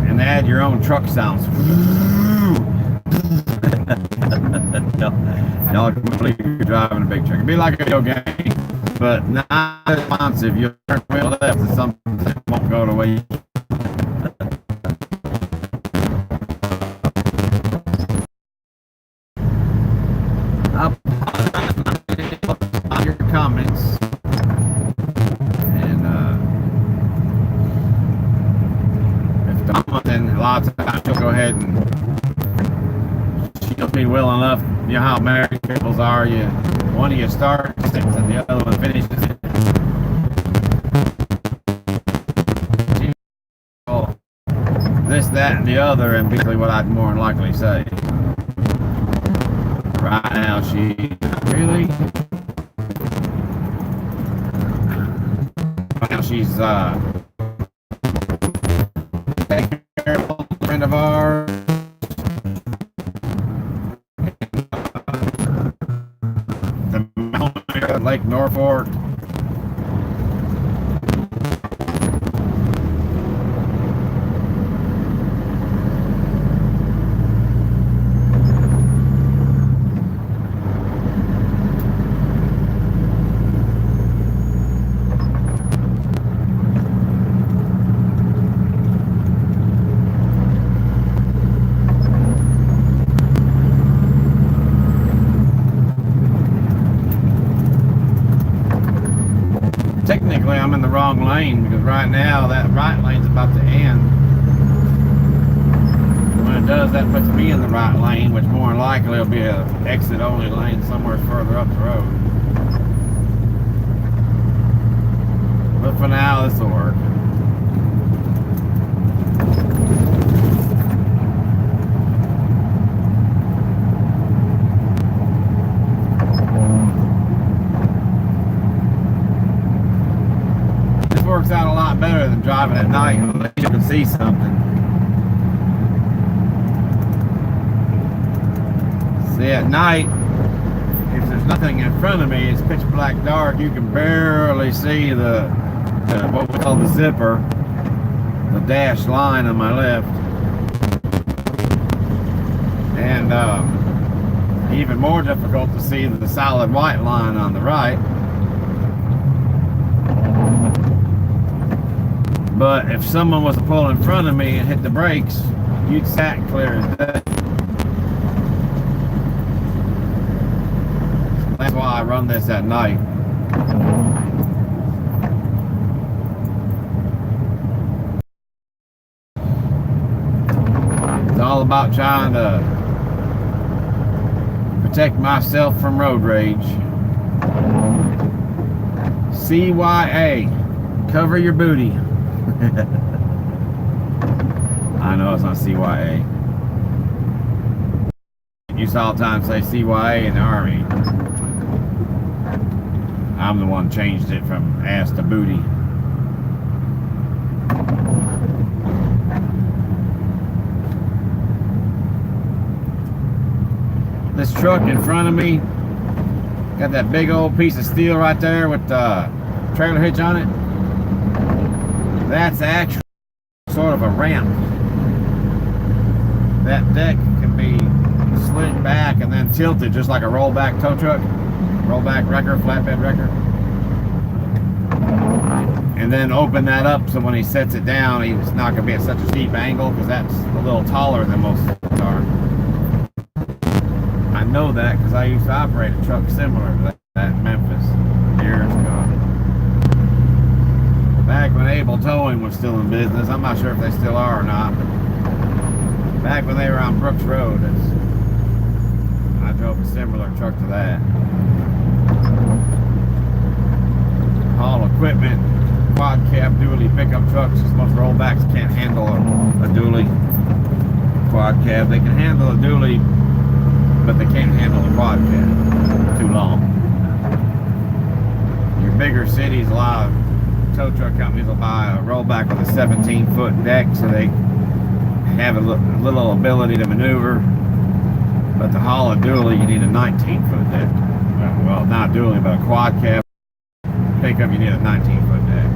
And add your own truck sounds. Y'all can believe you're driving a big truck. It'd be like a video game. But not responsive. You turn the wheel left and something that won't go the way your comment. she'll go ahead and she'll be willing enough. You know how married couples are. One of you starts it and the other one finishes it. This, that, and the other, and basically what I'd more than likely say. Right now, she really. Right now, she's taking care of a friend of ours. The mountain at Lake Norfolk. Technically, I'm in the wrong lane because right now that right lane's about to end. When it does, that puts me in the right lane, which more than likely will be an exit-only lane somewhere further up the road. But for now, this will work. Works out a lot better than driving at night unless you can see something. See, at night, if there's nothing in front of me, it's pitch black dark, you can barely see the what we call the zipper, the dashed line on my left. And even more difficult to see the solid white line on the right. But if someone was to pull in front of me and hit the brakes, you'd sat clear as day. That's why I run this at night. It's all about trying to protect myself from road rage. CYA, cover your booty. I know it's not CYA. You saw all the time say CYA in the Army. I'm the one who changed it from ass to booty. This truck in front of me got that big old piece of steel right there with the trailer hitch on it. That's actually sort of a ramp. That deck can be slid back and then tilted just like a rollback tow truck, rollback wrecker, flatbed wrecker. And then open that up so when he sets it down, he's not going to be at such a steep angle because that's a little taller than most are. I know that because I used to operate a truck similar to that in Memphis years ago. Back when Able Towing was still in business, I'm not sure if they still are or not, but back when they were on Brooks Road, I drove a similar truck to that. Haul equipment, quad cab dually pickup trucks, because most rollbacks can't handle a dually quad cab. They can handle a dually, but they can't handle a quad cab. Too long. Your bigger cities, a lot of tow truck companies will buy a rollback with a 17-foot deck so they have a little ability to maneuver. But to haul a dually, you need a 19-foot deck. Well, not a dually, but a quad cab pickup, you need a 19-foot deck.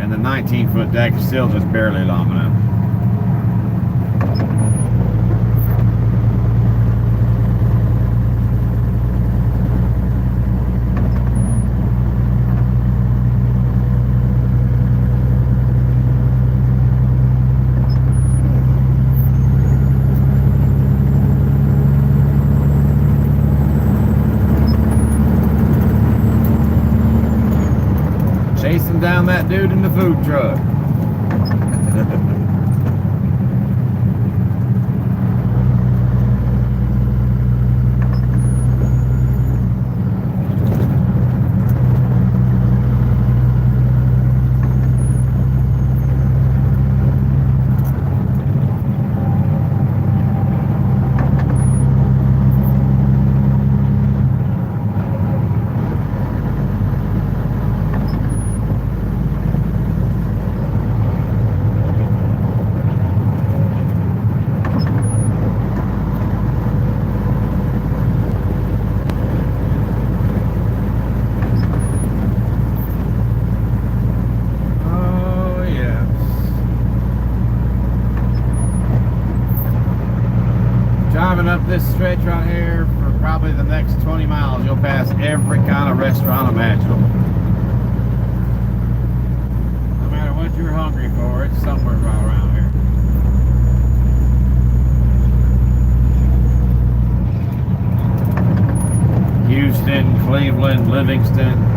And the 19-foot deck is still just barely long enough. Chasing down that dude in the food truck. driving up this stretch right here for probably the next 20 miles, you'll pass every kind of restaurant imaginable. No matter what you're hungry for, it's somewhere right around here. Houston, Cleveland, Livingston.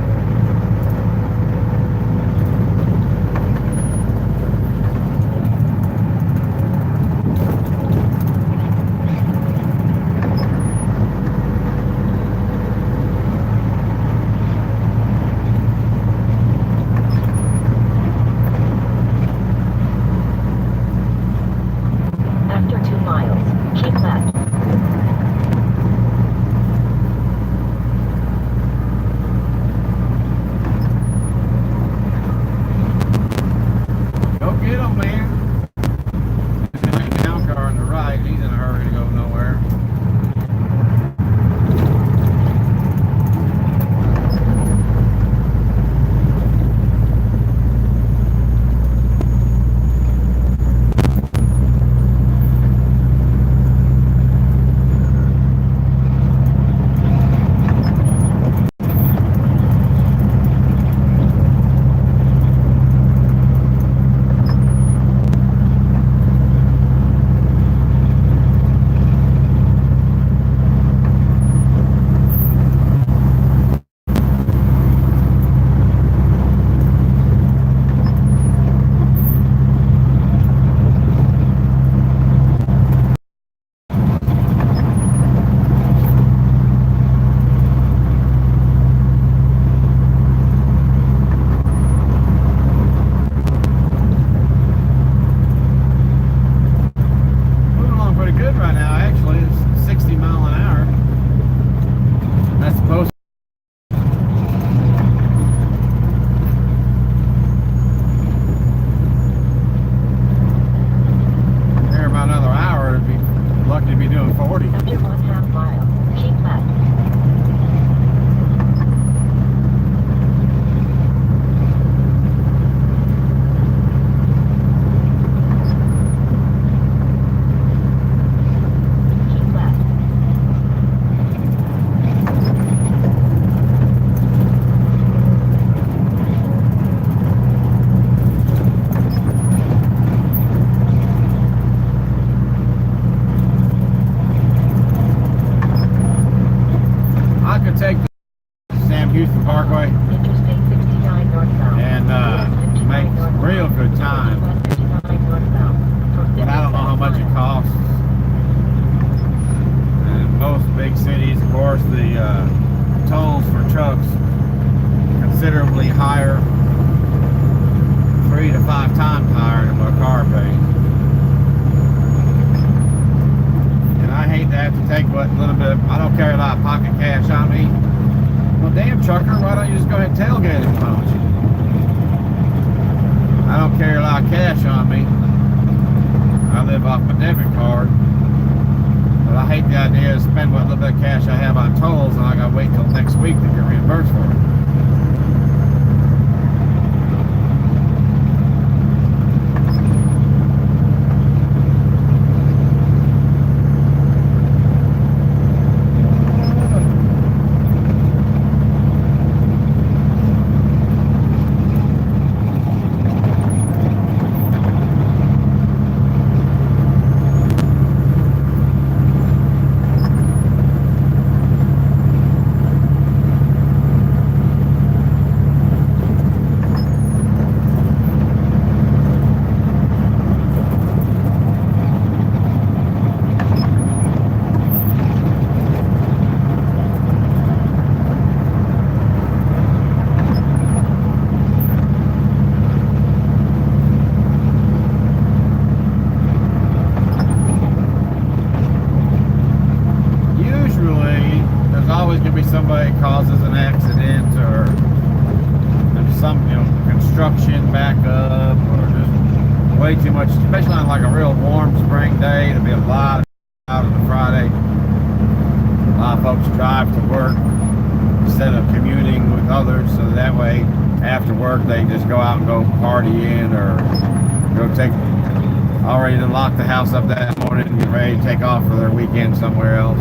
all ready to lock the house up that morning and get ready to take off for their weekend somewhere else.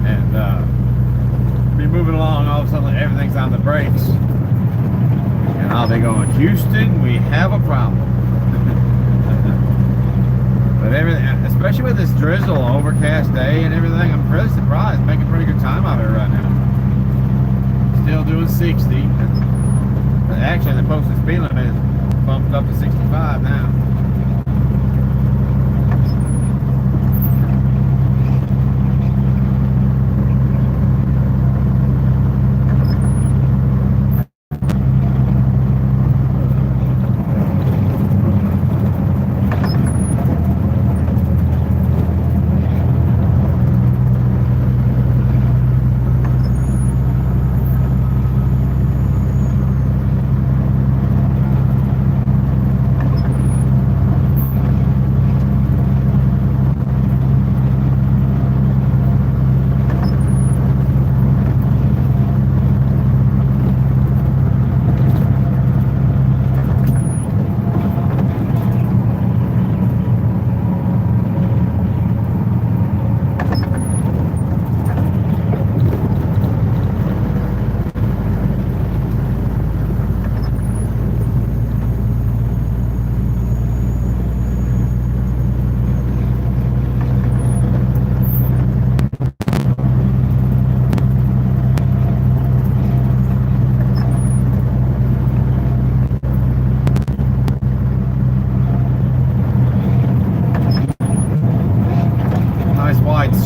And be moving along, all of a sudden everything's on the brakes. And I'll be going, Houston, we have a problem. But everything, especially with this drizzle, overcast day and everything, I'm really surprised. Making pretty good time out there right now. Still doing 60. But actually, the posted speed limit is bumped up to 65 now.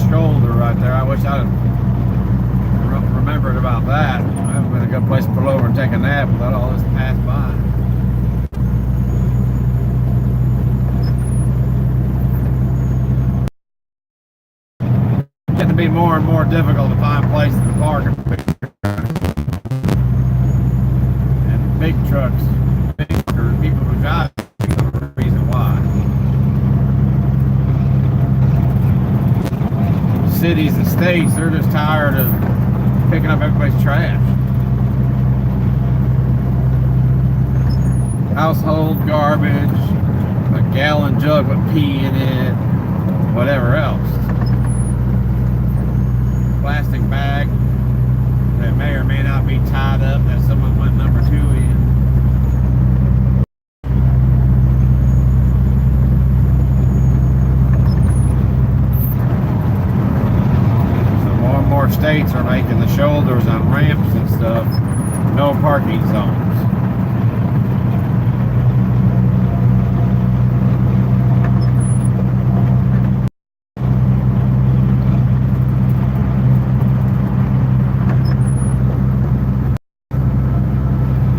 Shoulder right there. I wish I'd remembered about that. That would have been a good place to pull over and take a nap without all this pass by. It's getting to be more and more difficult to find places to park and big trucks, or people who drive, the reason why. Cities and states, they're just tired of picking up everybody's trash. Household garbage, a gallon jug with pee in it, whatever else. Plastic bag that may or may not be tied up that someone went number 2 in. More states are making the shoulders on ramps and stuff no parking zones.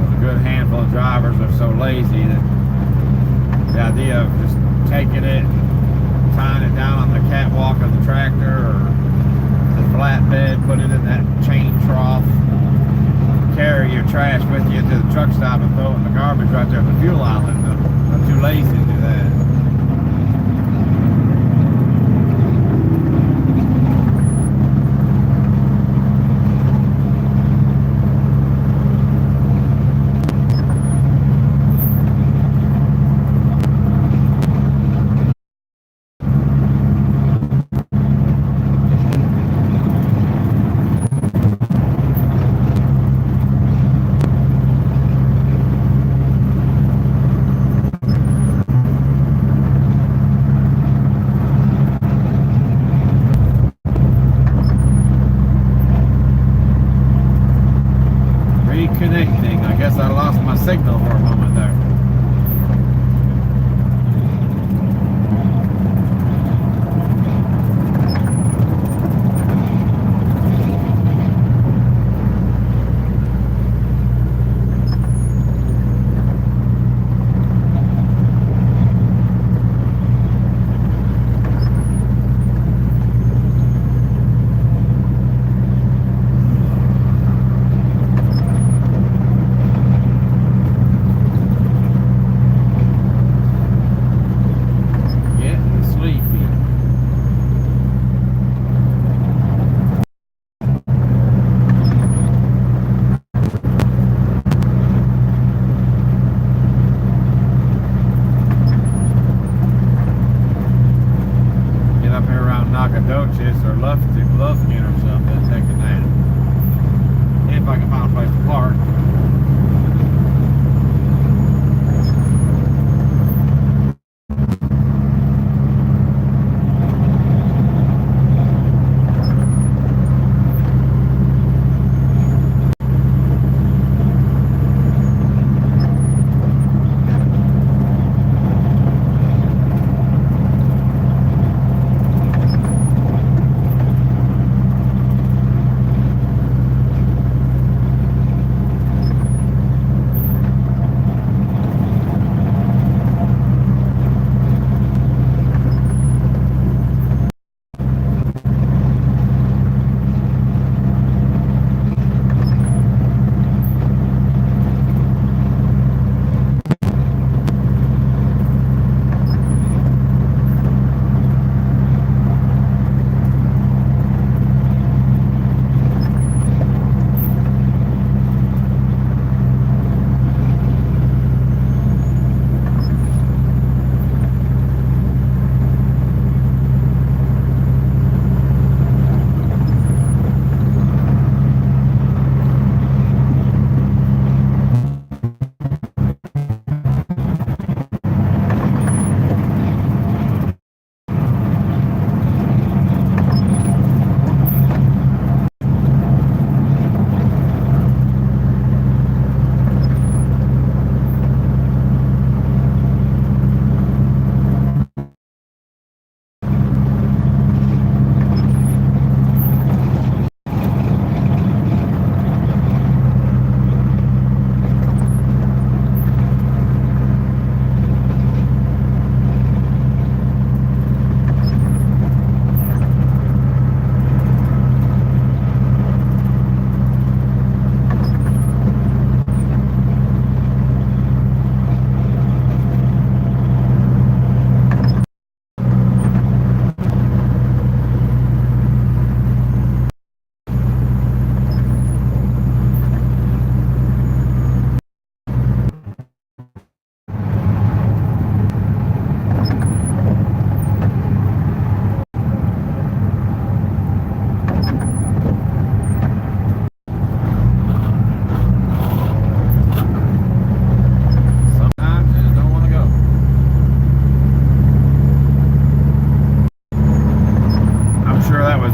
A good handful of drivers are so lazy that the idea of just taking it, tying it down on the catwalk of the tractor or flatbed, put it in that chain trough, carry your trash with you to the truck stop and throw it in the garbage right there at the fuel outlet. I'm too lazy to do that. Coaches or Lufkin or something, taking that. If I can find a place to park.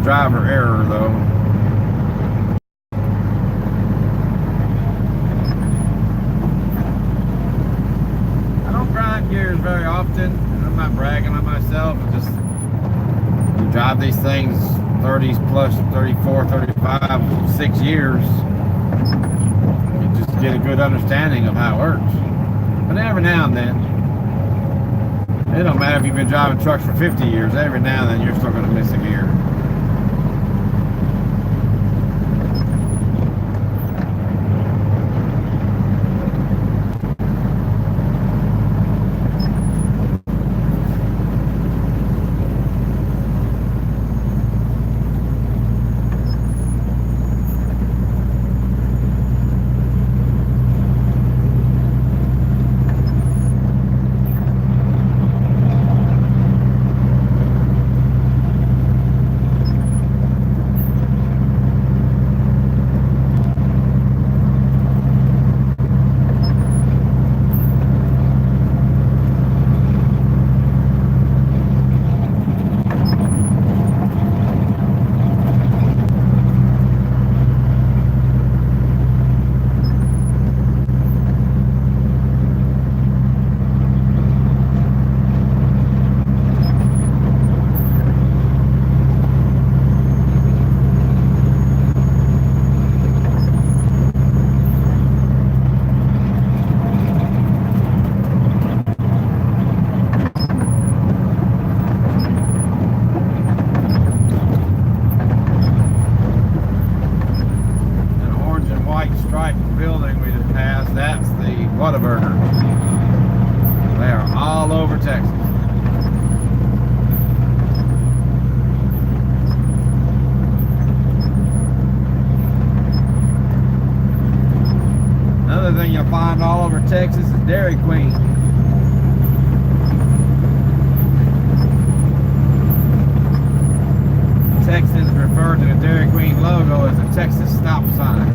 Driver error though. I don't grind gears very often, and I'm not bragging on myself. I just drive these things 30s plus 34, 35, 6 years. You just get a good understanding of how it works. But every now and then, it don't matter if you've been driving trucks for 50 years, every now and then you're still going to miss a gear. Building we just passed, that's the Whataburger. They are all over Texas. Another thing you'll find all over Texas is Dairy Queen. below is a Texas stop sign.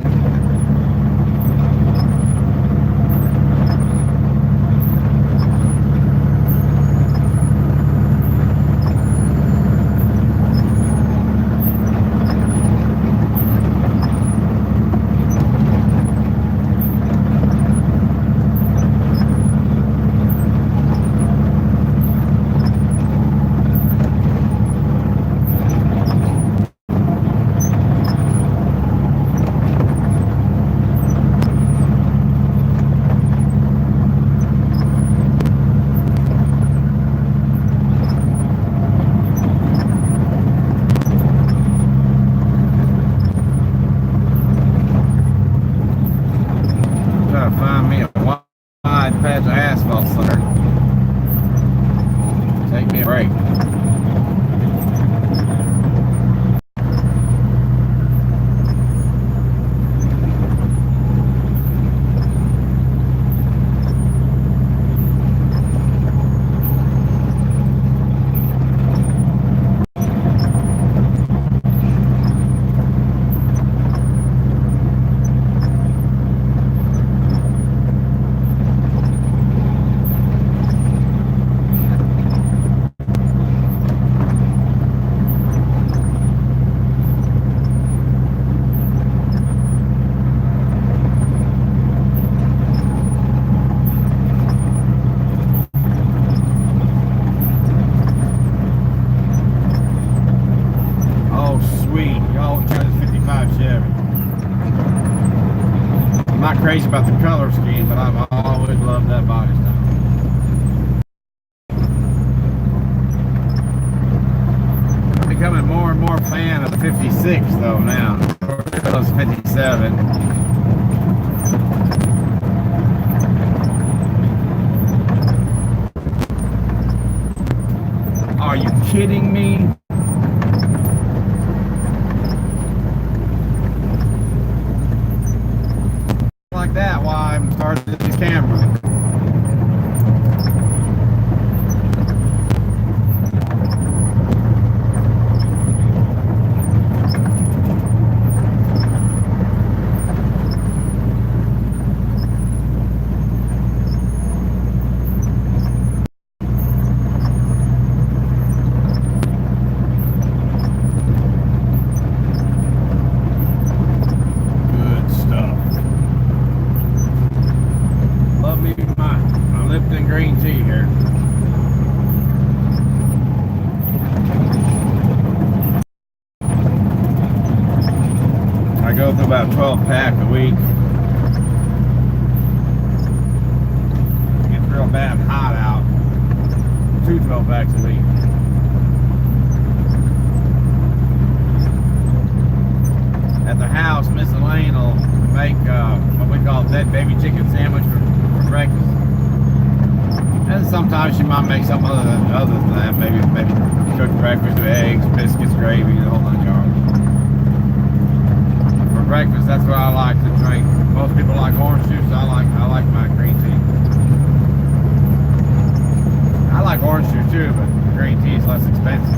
Find me a wide patch of asphalt somewhere. Take me a break. I'm not crazy about the color scheme, but I've always loved that body style. I'm becoming more and more a fan of the 56 though now. Those 57. Are you kidding me? Like that while I'm starting this camera. Green tea here. I go through about 12 pack a week. It gets real bad and hot out. 2 12 packs a week. At the house, Miss Elaine will make what we call dead baby chicken sandwich for breakfast. And sometimes she might make something other than that. Maybe cook breakfast with eggs, biscuits, gravy, the whole 9 yards. For breakfast, that's what I like to drink. Most people like orange juice. I like my green tea. I like orange juice too, but green tea is less expensive.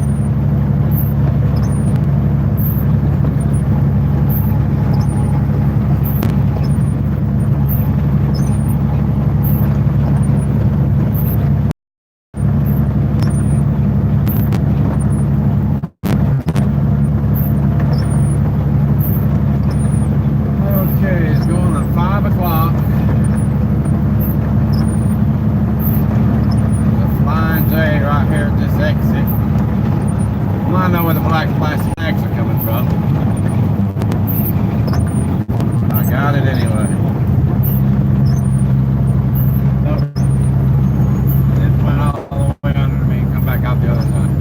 I know where the black plastic bags are coming from. I got it anyway. Oh. It went all the way under me and come back out the other side.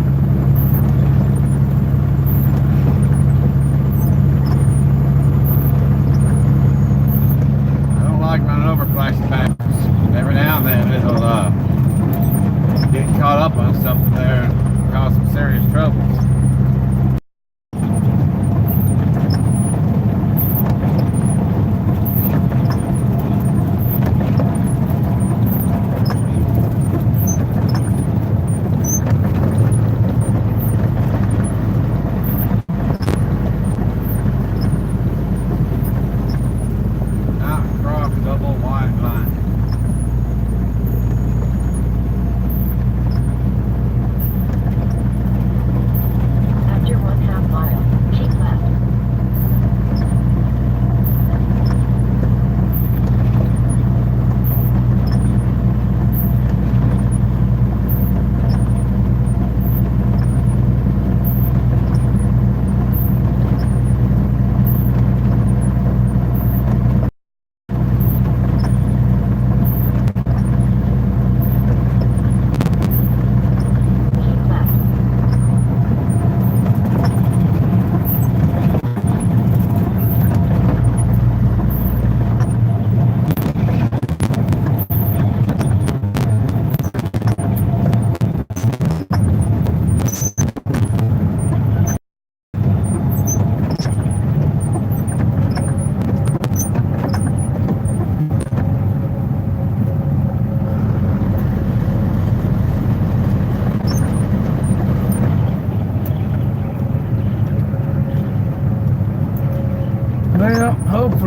I don't like running over plastic bags. Every now and then it'll get caught up on something there and cause some serious troubles.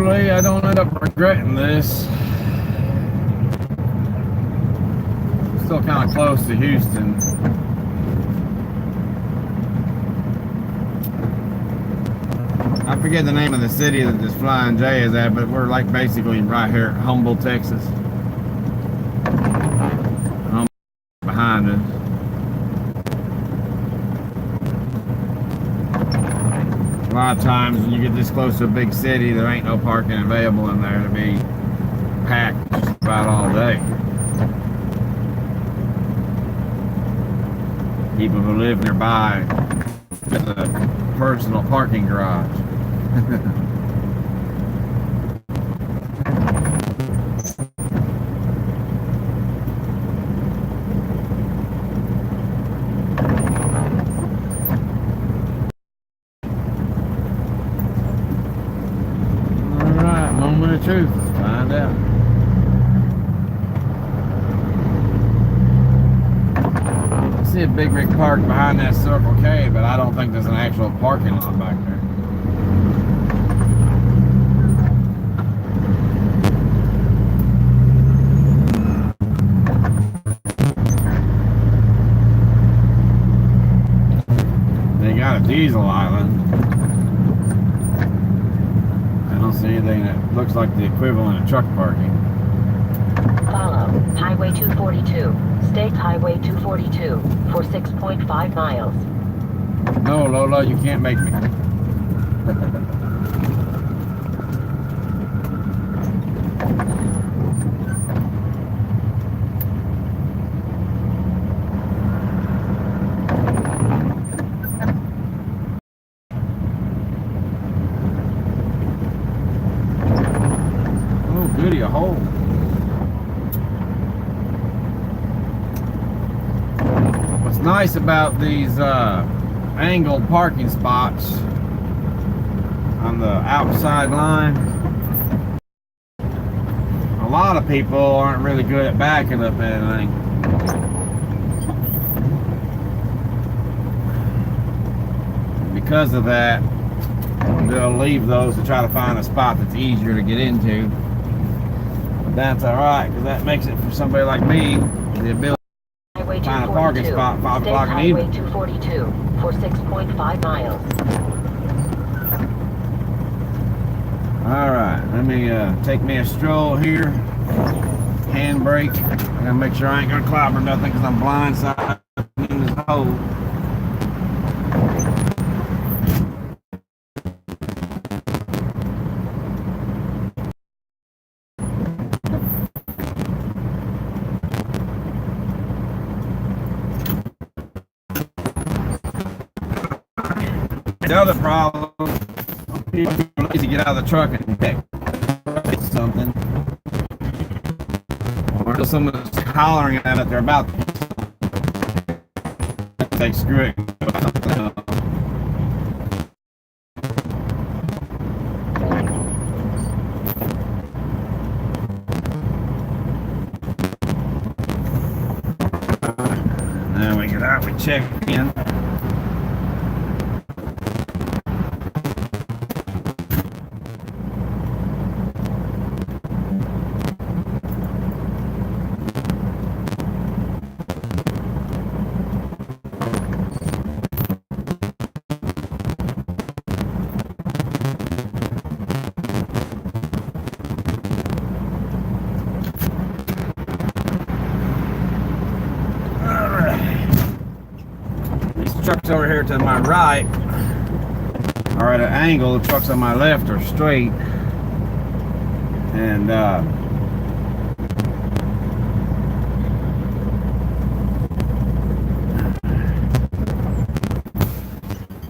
hopefully I don't end up regretting this. Still kind of close to Houston. I forget the name of the city that this Flying J is at, but we're like basically right here at Humble, Texas. Humble behind us. A lot of times when you get this close to a big city, there ain't no parking available in there to be packed just about all day. People who live nearby with a personal parking garage. Alright, moment of truth. Let's find out. I see a big rig parked behind that Circle K, but I don't think there's an actual parking lot back there. They got a diesel island. I don't see anything that looks like the equivalent of truck parking. Follow Highway 242, State Highway 242, for 6.5 miles. No, Lola, you can't make me. Oh, goody, a hole. What's nice about these angled parking spots on the outside line, a lot of people aren't really good at backing up anything. Because of that, they'll leave those to try to find a spot that's easier to get into. But that's alright, because that makes it for somebody like me the ability Highway to find a parking 242, spot at 5 State o'clock in the Highway evening. 242, for 6.5 miles. Alright, let me take me a stroll here. Handbrake. I gotta make sure I ain't gonna clobber nothing because I'm blindsided in this hole. The other problem, people are lazy to get out of the truck and pick something. Or someone's hollering at it, they're about to say screw it. Then we get out, we check in. Trucks over here to my right are at an angle. The trucks on my left are straight, and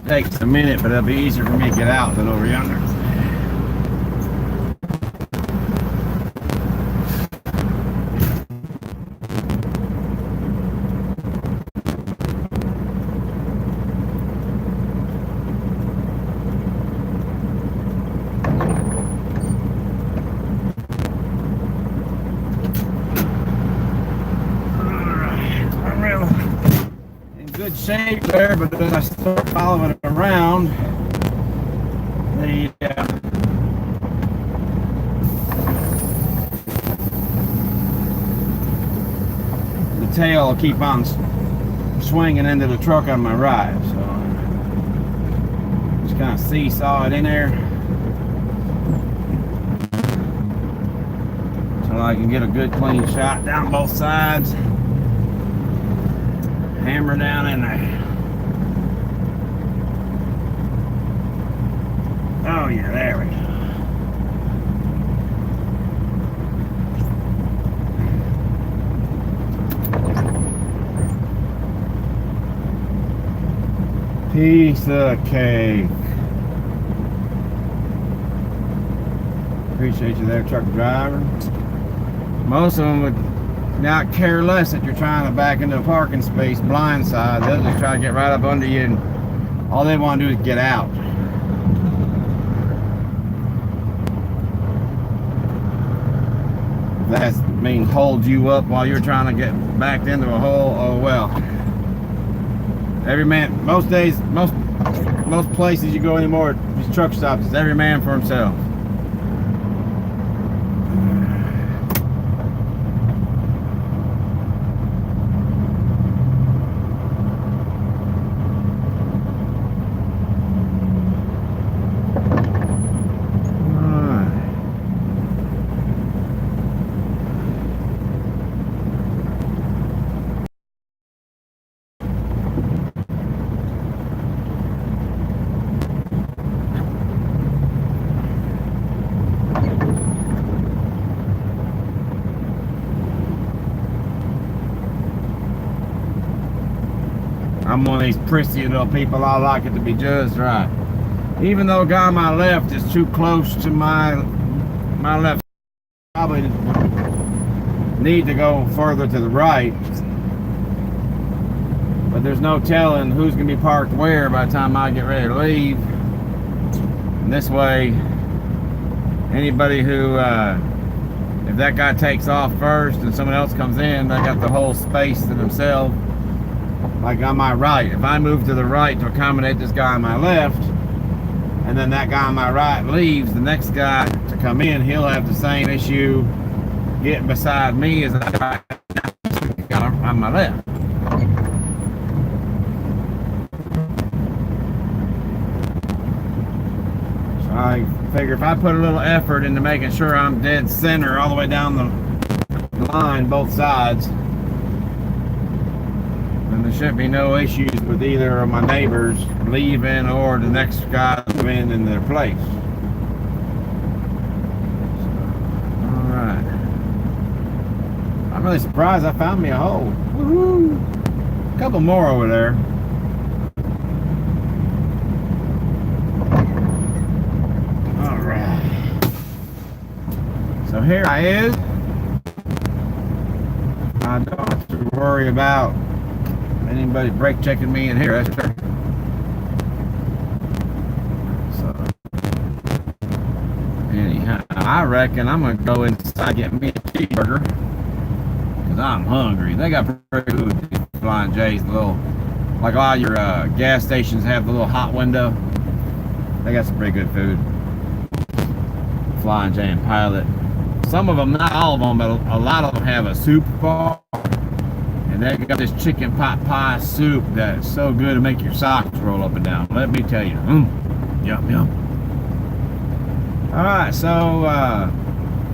takes a minute, but it'll be easier for me to get out than over yonder. Good shape there, but then I start following it around. The tail will keep on swinging into the truck on my right. So just kind of seesaw it in there so I can get a good clean shot down both sides. Hammer down in there. Oh yeah, there we go. Piece of cake. Appreciate you there, truck driver. Most of them would not care less that you're trying to back into a parking space blindside. They'll just try to get right up under you, and all they want to do is get out. That means hold you up while you're trying to get backed into a hole. Oh well. Every man, most days, most places you go anymore, these truck stops, it's every man for himself. I'm one of these prissy little people. I like it to be just right. Even though the guy on my left is too close to my left, probably need to go further to the right. But there's no telling who's going to be parked where by the time I get ready to leave. And this way, anybody who, if that guy takes off first and someone else comes in, they got the whole space to themselves. Like on my right, if I move to the right to accommodate this guy on my left, and then that guy on my right leaves, the next guy to come in, he'll have the same issue getting beside me as the guy on my left. So I figure if I put a little effort into making sure I'm dead center all the way down the line, both sides, and there should be no issues with either of my neighbors leaving or the next guy coming in their place. So, alright. I'm really surprised I found me a hole. Woohoo! A couple more over there. Alright. So here I is. I don't have to worry about anybody brake checking me in here, that's sure. So, anyhow, I reckon I'm gonna go inside and get me a cheeseburger because I'm hungry. They got pretty good food. Flying J's, the little, like all your gas stations have the little hot window. They got some pretty good food. Flying J and Pilot. Some of them, not all of them, but a lot of them have a soup bar. And they got this chicken pot pie soup that's so good to make your socks roll up and down. Let me tell you. Yum, yum. Alright, so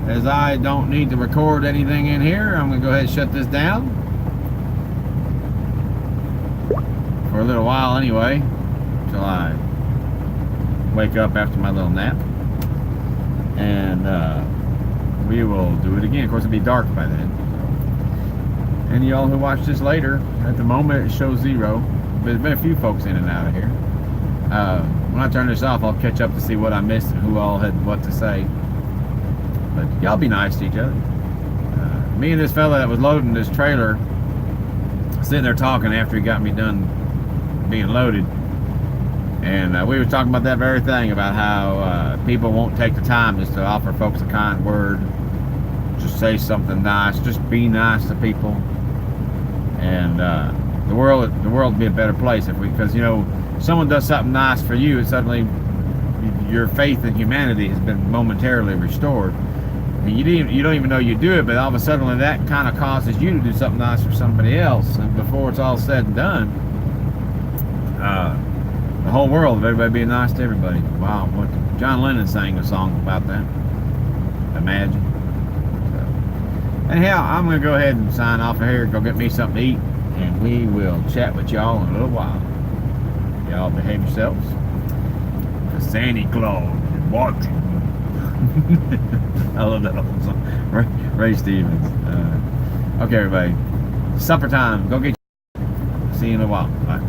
as I don't need to record anything in here, I'm going to go ahead and shut this down. For a little while anyway. Until I wake up after my little nap. And we will do it again. Of course, it'll be dark by then. And y'all who watch this later, at the moment it shows 0, but there's been a few folks in and out of here. When I turn this off, I'll catch up to see what I missed and who all had what to say. But y'all be nice to each other. Me and this fella that was loading this trailer, sitting there talking after he got me done being loaded. And we were talking about that very thing, about how people won't take the time just to offer folks a kind word. Just say something nice, just be nice to people. And the world would be a better place if because you know, someone does something nice for you, and suddenly your faith in humanity has been momentarily restored. And you don't even know you do it, but all of a sudden that kind of causes you to do something nice for somebody else. And before it's all said and done, the whole world of everybody being nice to everybody. Wow, what John Lennon sang a song about that. Imagine. So, anyhow, I'm gonna go ahead and sign off of here, go get me something to eat, and we will chat with y'all in a little while. Y'all behave yourselves. The Santa Claus is watching. I love that old song. Ray Stevens. Okay, everybody. Supper time. Go get. See you in a while. Bye.